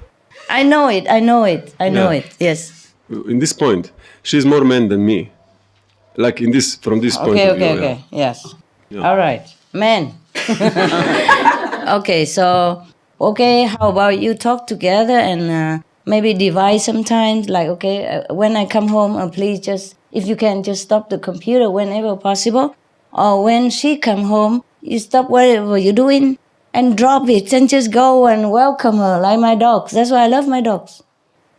I know it. Yes. In this point, she's more man than me. Like in this, from this point of view. Okay. Yes. Yeah. All right. Man. Okay, so, how about you talk together and maybe divide sometimes, like, when I come home, please just, if you can, just stop the computer whenever possible. Or when she come home, you stop whatever you're doing and drop it and just go and welcome her, like my dogs. That's why I love my dogs.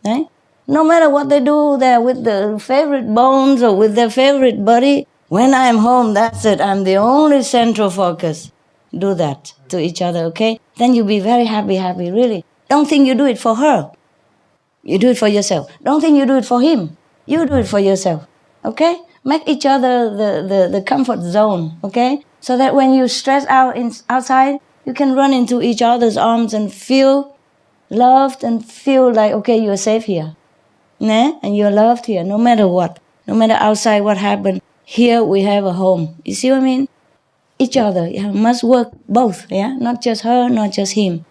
Right? No matter what they do there with their favorite bones or with their favorite buddy, when I'm home, that's it. I'm the only central focus. Do that to each other, okay? Then you'll be very happy, really. Don't think you do it for her. You do it for yourself. Don't think you do it for him. You do it for yourself, okay? Make each other the comfort zone, okay? So that when you stress out outside, you can run into each other's arms and feel loved and feel like, okay, you're safe here. And you're loved here, no matter what. No matter outside what happened, here we have a home. You see what I mean? Each other, must work both, not just her, not just him.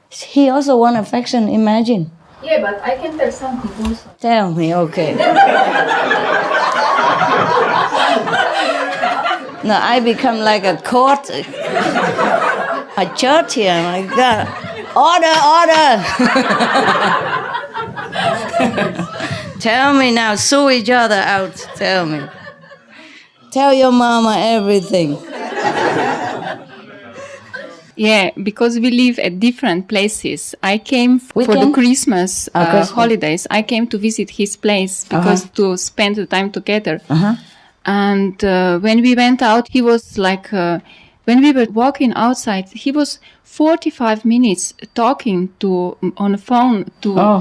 He also wants affection, imagine. Yeah, but I can tell something also. Tell me, okay. No, I become like a court, a church here, my God. Order! Tell me now, sue each other out, tell me. Tell your mama everything. Yeah, because we live at different places. I came for the Christmas holidays. I came to visit his place because to spend the time together. And when we went out, he was like, when we were walking outside, he was 45 minutes talking on the phone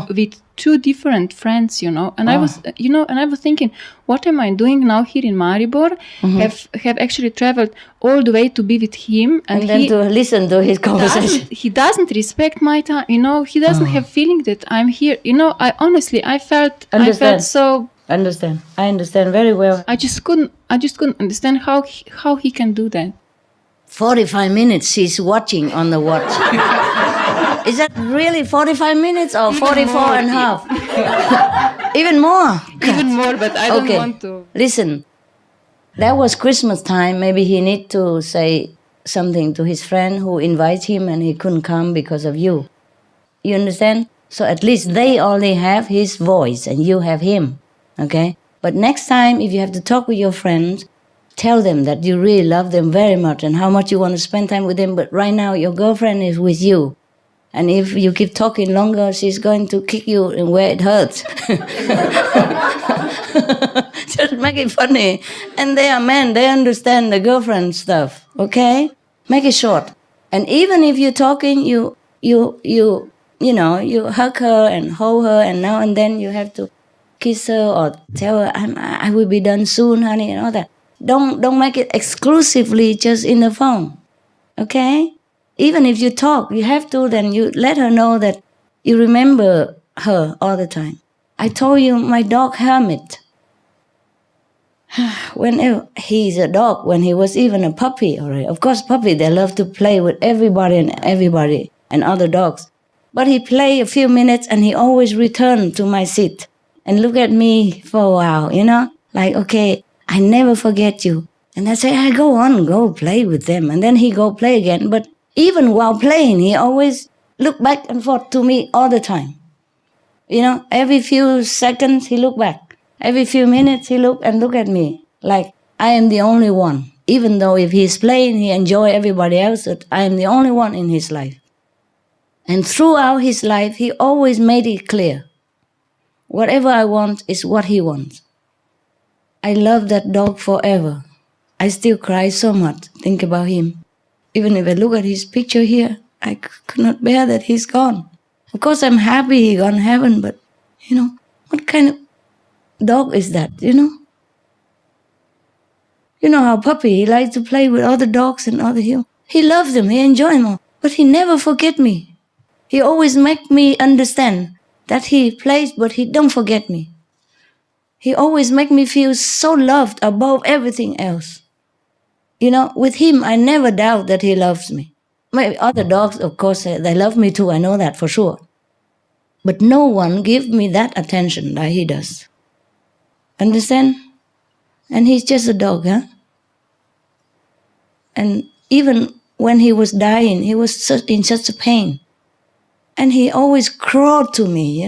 with 2 different friends, and I was, and I was thinking, what am I doing now here in Maribor? Have actually traveled all the way to be with him, and then to listen to his conversation. He doesn't respect my time, he doesn't have feeling that I'm here. I felt so. Understand. I understand very well. I just couldn't understand how he can do that. 45 minutes she's watching on the watch. Is that really 45 minutes or 44 and a half? Even more? Even more, but I don't want to. Listen, that was Christmas time. Maybe he need to say something to his friend who invites him and he couldn't come because of you. You understand? So at least they only have his voice and you have him, okay? But next time, if you have to talk with your friends, tell them that you really love them very much and how much you want to spend time with them, but right now your girlfriend is with you. And if you keep talking longer, she's going to kick you in where it hurts. Just make it funny. And they are men, they understand the girlfriend stuff, okay? Make it short. And even if you're talking, you hug her and hold her, and now and then you have to kiss her or tell her, I will be done soon, honey, and all that. Don't make it exclusively just in the phone, okay? Even if you talk, you have to, then you let her know that you remember her all the time. I told you my dog Hermit, whenever he's a dog, when he was even a puppy already. Of course, puppy, they love to play with everybody and other dogs. But he played a few minutes and he always returned to my seat and look at me for a while, like, okay, I never forget you. And I say, go play with them. And then he go play again. But even while playing, he always look back and forth to me all the time. Every few seconds he look back. Every few minutes he look at me like I am the only one. Even though if he's playing, he enjoy everybody else, but I am the only one in his life. And throughout his life, he always made it clear. Whatever I want is what he wants. I love that dog forever. I still cry so much, think about him. Even if I look at his picture here, I could not bear that he's gone. Of course, I'm happy he gone to heaven, but, what kind of dog is that, You know how puppy, he likes to play with other dogs and other humans. He loves them, he enjoys them, but he never forget me. He always make me understand that he plays, but he don't forget me. He always make me feel so loved above everything else. With him, I never doubt that he loves me. Maybe other dogs, of course, they love me too, I know that for sure. But no one gives me that attention that he does. Understand? And he's just a dog, huh? And even when he was dying, he was in such a pain. And he always crawled to me,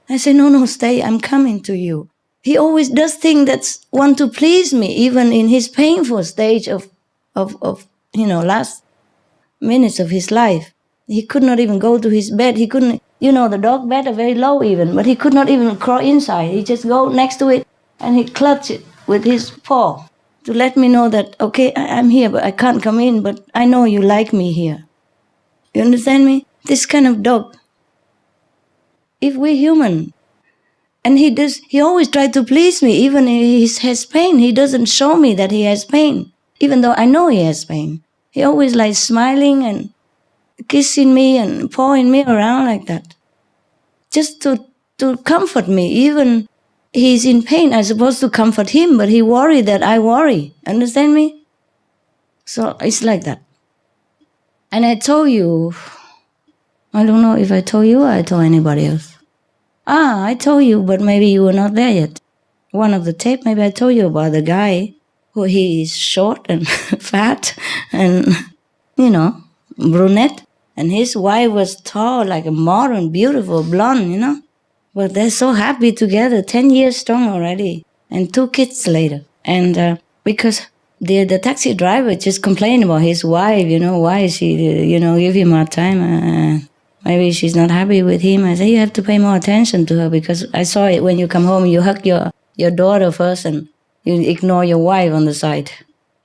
I say, no, stay, I'm coming to you. He always does things that want to please me, even in his painful stage of last minutes of his life. He could not even go to his bed. He couldn't, the dog bed are very low even, but he could not even crawl inside. He just go next to it and he clutch it with his paw to let me know that, okay, I'm here, but I can't come in, but I know you like me here. You understand me? This kind of dog. If we're human, and he always tries to please me, even if he has pain. He doesn't show me that he has pain, even though I know he has pain. He always like smiling and kissing me and pawing me around like that. Just to comfort me. Even he's in pain, I'm supposed to comfort him, but he worried that I worry. Understand me? So it's like that. And I told you, I don't know if I told you or I told anybody else. I told you, but maybe you were not there yet. One of the tape, maybe I told you about the guy who he is short and fat and, brunette. And his wife was tall, like a modern, beautiful blonde, But they're so happy together, 10 years strong already, and 2 kids later. And because the taxi driver just complained about his wife, why is she, give him more time. Maybe she's not happy with him. I say, you have to pay more attention to her, because I saw it when you come home, you hug your daughter first and you ignore your wife on the side.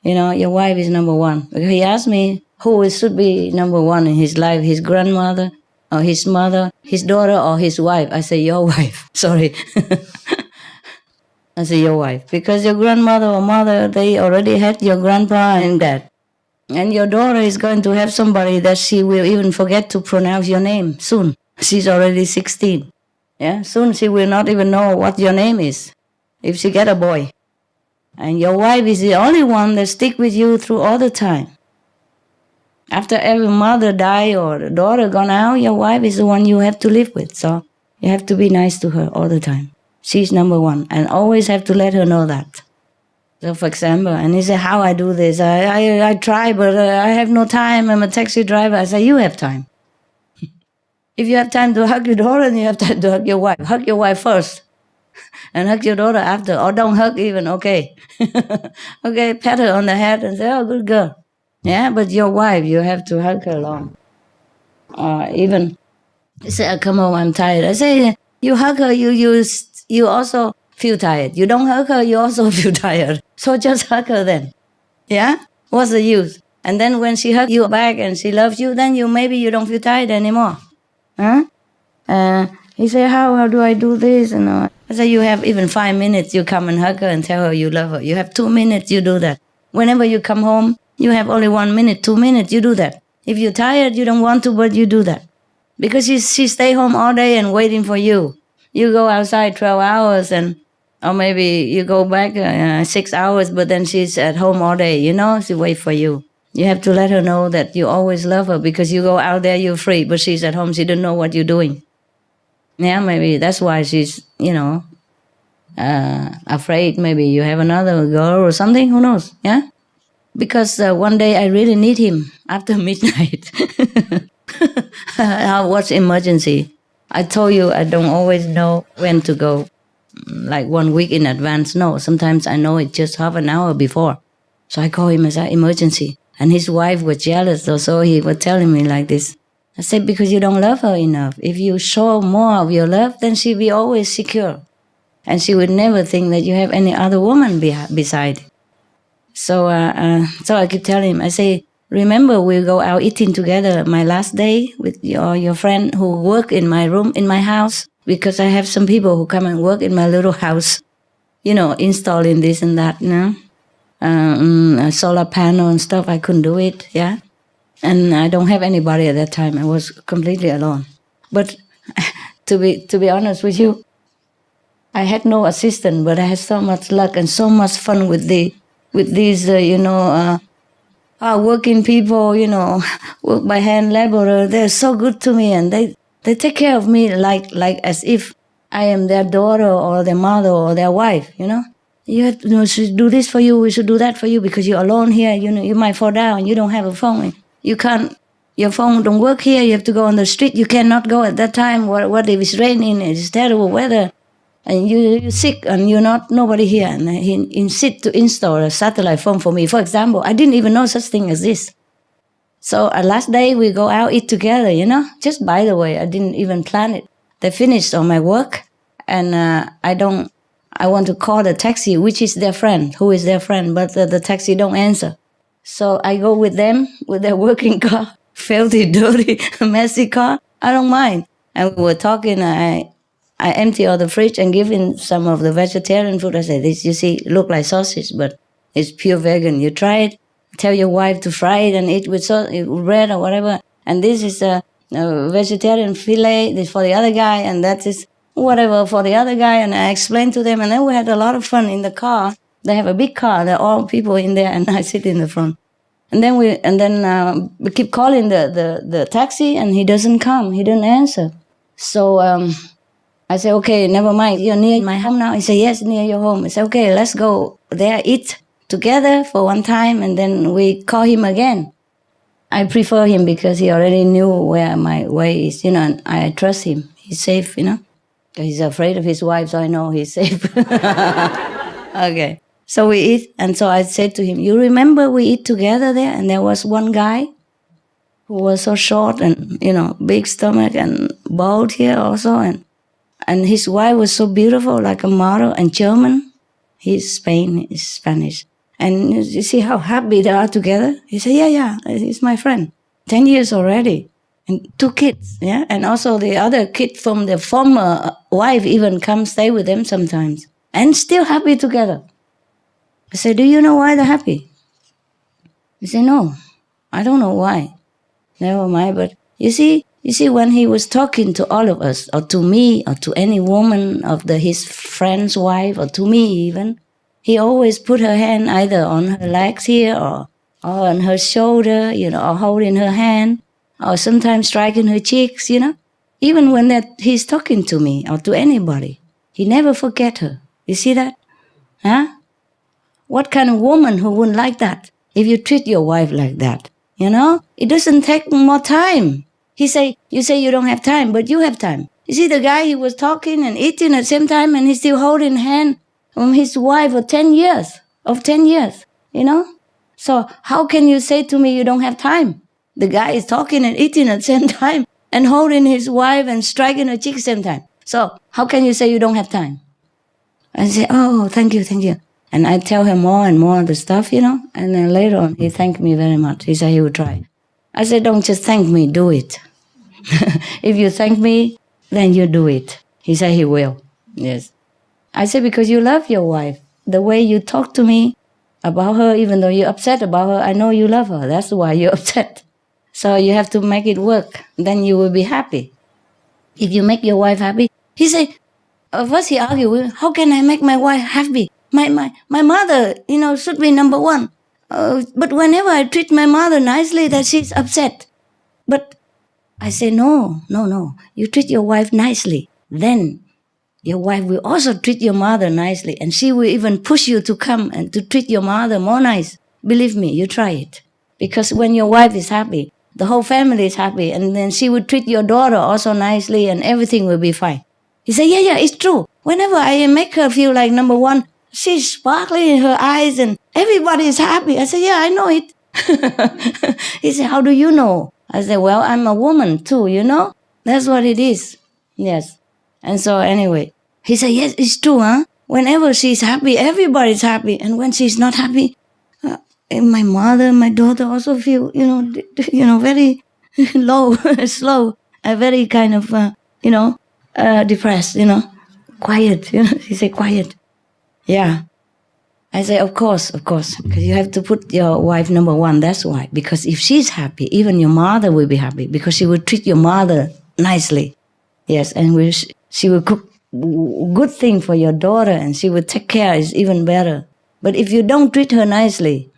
Your wife is number one. He asked me who should be number one in his life, his grandmother or his mother, his daughter or his wife. I say, your wife. Sorry. I say, your wife. Because your grandmother or mother, they already had your grandpa and dad. And your daughter is going to have somebody that she will even forget to pronounce your name soon. She's already 16. Yeah, soon she will not even know what your name is if she get a boy. And your wife is the only one that stick with you through all the time. After every mother die or the daughter gone out, your wife is the one you have to live with. So you have to be nice to her all the time. She's number one, and always have to let her know that. So, for example, and he said, how I do this? I try, but I have no time. I'm a taxi driver. I say, you have time. If you have time to hug your daughter, then you have time to hug your wife. Hug your wife first and hug your daughter after. Or don't hug even, okay. Okay, pat her on the head and say, oh, good girl. Yeah, but your wife, you have to hug her long. Even say, oh, come home, I'm tired. I say, you hug her, you also feel tired. You don't hug her, you also feel tired. So just hug her then. Yeah? What's the use? And then when she hugs you back and she loves you, then maybe you don't feel tired anymore. Huh? He said, how do I do this? And I said, you have even 5 minutes, you come and hug her and tell her you love her. You have 2 minutes, you do that. Whenever you come home, you have only 1 minute, 2 minutes, you do that. If you're tired, you don't want to, but you do that. Because she stay home all day and waiting for you. You go outside 12 hours or maybe you go back 6 hours, but then she's at home all day, she wait for you. You have to let her know that you always love her because you go out there, you're free, but she's at home, she don't know what you're doing. Yeah, maybe that's why she's, afraid maybe you have another girl or something, who knows, yeah? Because one day I really need him after midnight. What's emergency? I told you I don't always know when to go, like 1 week in advance. No, sometimes I know it just half an hour before. So I call him as an emergency. And his wife was jealous, so he was telling me like this. I said, because you don't love her enough. If you show more of your love, then she'll be always secure. And she would never think that you have any other woman beside. So I keep telling him, I say, remember we'll go out eating together my last day with your friend who work in my room, in my house, because I have some people who come and work in my little house, installing this and that, a solar panel and stuff. I couldn't do it, yeah. And I don't have anybody at that time. I was completely alone. But to be honest with you, I had no assistant, but I had so much luck and so much fun with these, working people, work by hand laborer. They're so good to me, and they take care of me like as if I am their daughter or their mother or their wife, You have to, should do this for you, we should do that for you, because you're alone here, you might fall down, you don't have a phone. You can't, your phone don't work here, you have to go on the street, you cannot go at that time. What if it's raining, it's terrible weather, and you're sick and you're nobody here. And he insist to install a satellite phone for me. For example, I didn't even know such thing as this. So last day we go out, eat together, Just by the way, I didn't even plan it. They finished all my work, and I want to call the taxi, which is their friend, who is their friend, but the taxi don't answer. So I go with them, with their working car, filthy, dirty, messy car. I don't mind. And we were talking, I empty all the fridge and give in some of the vegetarian food. I say, this, you see, look like sausage, but it's pure vegan. You try it, tell your wife to fry it and eat with bread or whatever. And this is a vegetarian fillet, this for the other guy, and that is whatever for the other guy. And I explained to them, and then we had a lot of fun in the car. They have a big car, there are all people in there, and I sit in the front. And then we keep calling the taxi, and he doesn't come, he didn't answer. So I say, okay, never mind, you're near my home now? He said, yes, near your home. I said, okay, let's go there, eat together for one time, and then we call him again. I prefer him because he already knew where my way is, and I trust him. He's safe, He's afraid of his wife, so I know he's safe. Okay. So we eat, and so I said to him, you remember we eat together there? And there was one guy who was so short and, big stomach and bald here also. And his wife was so beautiful, like a model, and German. He's Spanish. And you see how happy they are together? He said, yeah, he's my friend. 10 years already. And 2 kids, yeah? And also the other kid from the former wife even come stay with them sometimes. And still happy together. I said, do you know why they're happy? He said, no, I don't know why. Never mind, but you see, when he was talking to all of us, or to me, or to any woman of his friend's wife, or to me even, he always put her hand either on her legs here, or on her shoulder, or holding her hand, or sometimes striking her cheeks, Even when he's talking to me, or to anybody, he never forget her. You see that? Huh? What kind of woman who wouldn't like that? If you treat your wife like that, you know, it doesn't take more time. You say you don't have time, but you have time. You see the guy, he was talking and eating at the same time, and he's still holding hand from his wife for 10 years, you know? So how can you say to me you don't have time? The guy is talking and eating at the same time and holding his wife and striking her cheek at the same time. So how can you say you don't have time? I say, oh, thank you. And I tell him more and more of the stuff, you know, and then later on he thanked me very much. He said he would try. I said, don't just thank me, do it. If you thank me, then you do it. He said he will. Yes. I said, because you love your wife. The way you talk to me about her, even though you're upset about her, I know you love her. That's why you're upset. So you have to make it work. Then you will be happy. If you make your wife happy, he said, first he argued, how can I make my wife happy? My mother, you know, should be number one. But whenever I treat my mother nicely, that she's upset. But I say, no. You treat your wife nicely. Then your wife will also treat your mother nicely. And she will even push you to come and to treat your mother more nice. Believe me, you try it. Because when your wife is happy, the whole family is happy. And then she will treat your daughter also nicely and everything will be fine. He said, yeah, it's true. Whenever I make her feel like number one, she's sparkling in her eyes and everybody is happy. I said, yeah, I know it. He said, how do you know? I said, well, I'm a woman too, you know? That's what it is. Yes. And so anyway, he said, yes, it's true, huh? Whenever she's happy, everybody's happy. And when she's not happy, my mother, my daughter also feel, very low, slow, very kind of, depressed, quiet, he said quiet. Yeah. I say, of course, because you have to put your wife number one, that's why. Because if she's happy, even your mother will be happy, because she will treat your mother nicely. Yes, and she will cook good thing for your daughter, and she will take care, is even better. But if you don't treat her nicely,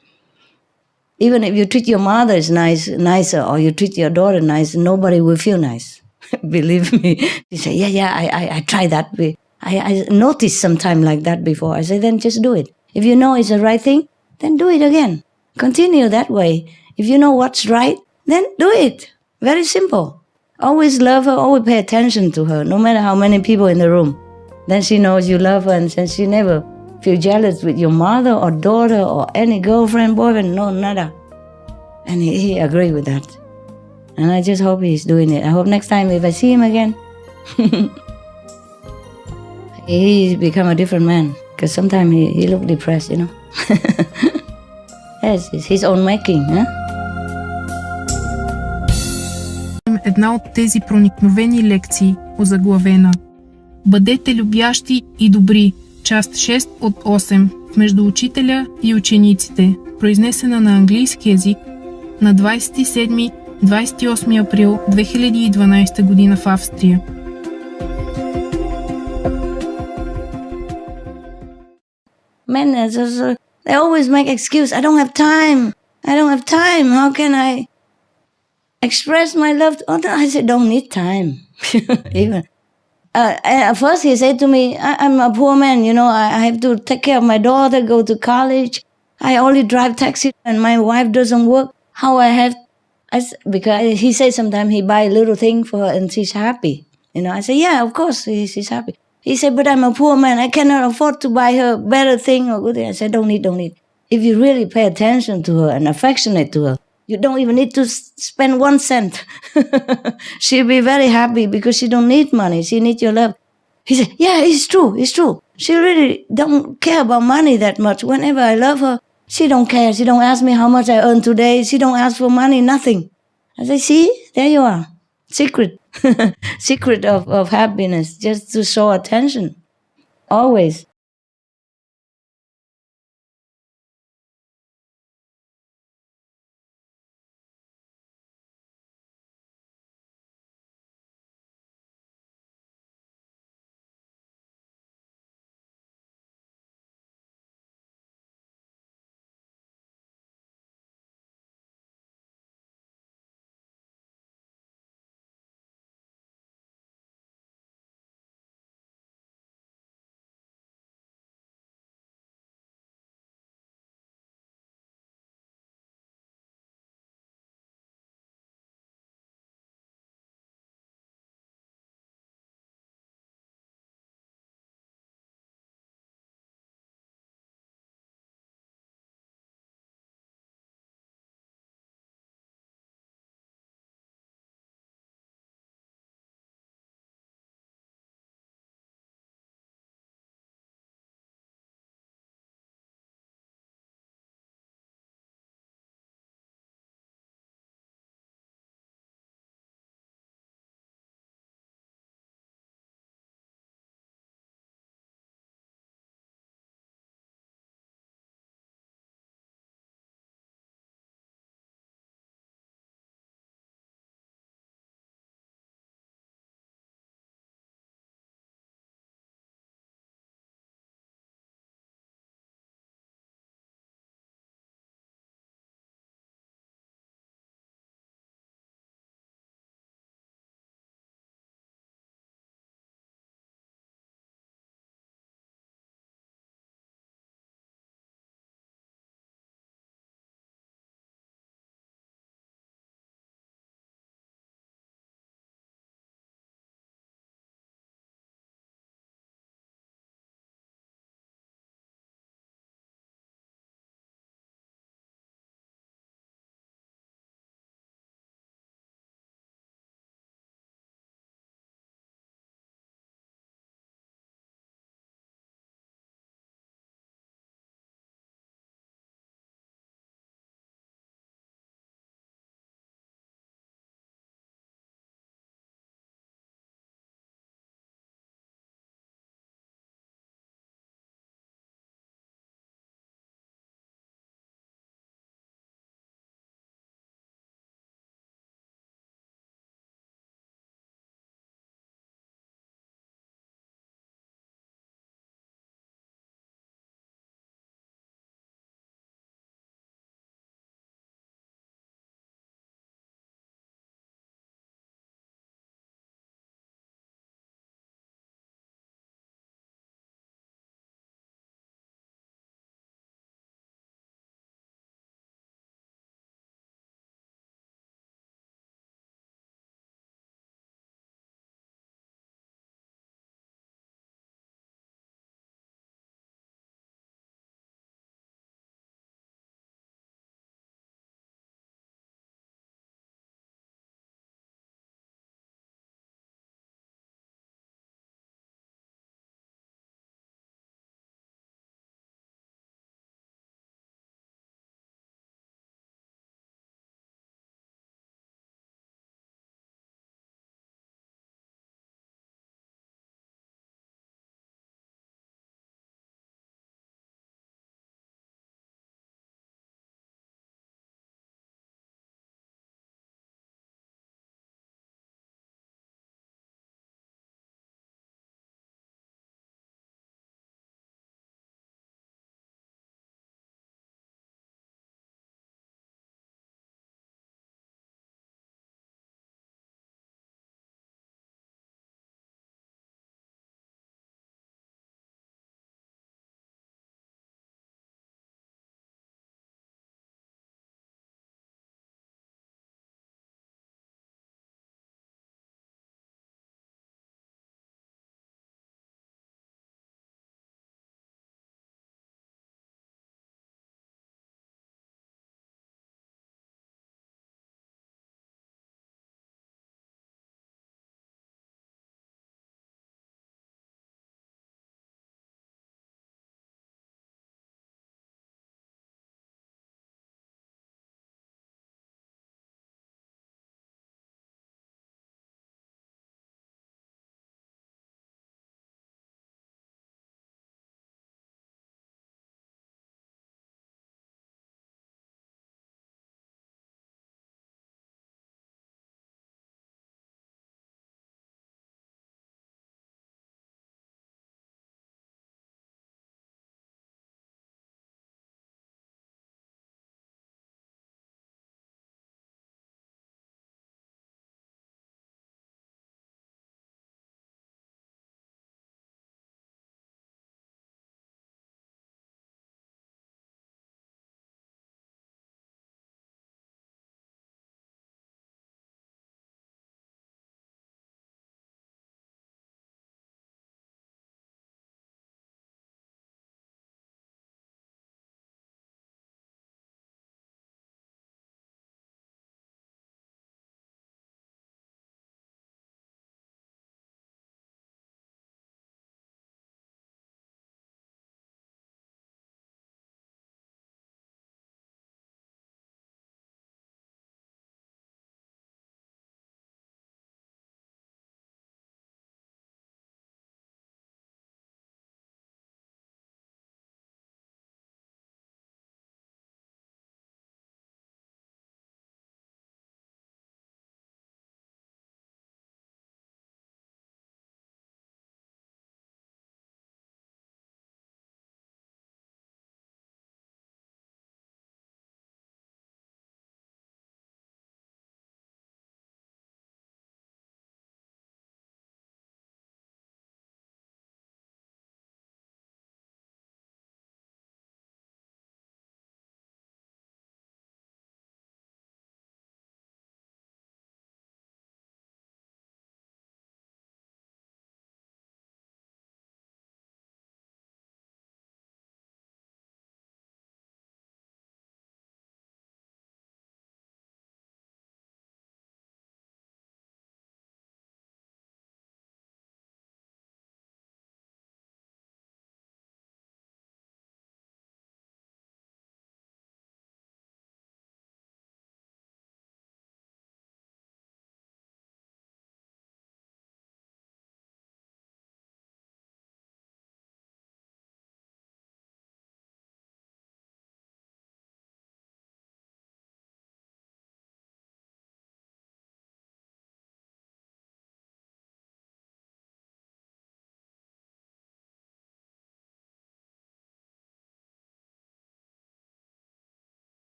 even if you treat your mother is nicer, or you treat your daughter nice, nobody will feel nice. Believe me. She say, yeah, I try that. I noticed sometime like that before. I say, then just do it. If you know it's the right thing, then do it again. Continue that way. If you know what's right, then do it. Very simple. Always love her, always pay attention to her, no matter how many people in the room. Then she knows you love her, and then she never feel jealous with your mother or daughter or any girlfriend, boyfriend, no, nada. And he agreed with that. And I just hope he's doing it. I hope next time if I see him again, he's become a different man. Because sometimes he look depressed, Yes, it's his own making, huh? Една от тези проникновени лекции, озаглавена Бъдете любящи и добри, част 6 от 8, между учителя и учениците, произнесена на английски език на 27-28 април 2012 година в Австрия. Men, they always make excuse. I don't have time. How can I express my love? I said, don't need time. Even. At first he said to me, I'm a poor man, I have to take care of my daughter, go to college. I only drive taxi and my wife doesn't work. Because he said sometimes he buy a little thing for her and she's happy. I said, yeah, of course she's happy. He said, but I'm a poor man. I cannot afford to buy her better thing or good thing. I said, don't need. If you really pay attention to her and affectionate to her, you don't even need to spend 1 cent. She'll be very happy because she don't need money. She needs your love. He said, yeah, it's true. She really don't care about money that much. Whenever I love her, she don't care. She don't ask me how much I earn today. She don't ask for money, nothing. I said, see, there you are. Secret. Secret of happiness, just to show attention. Always.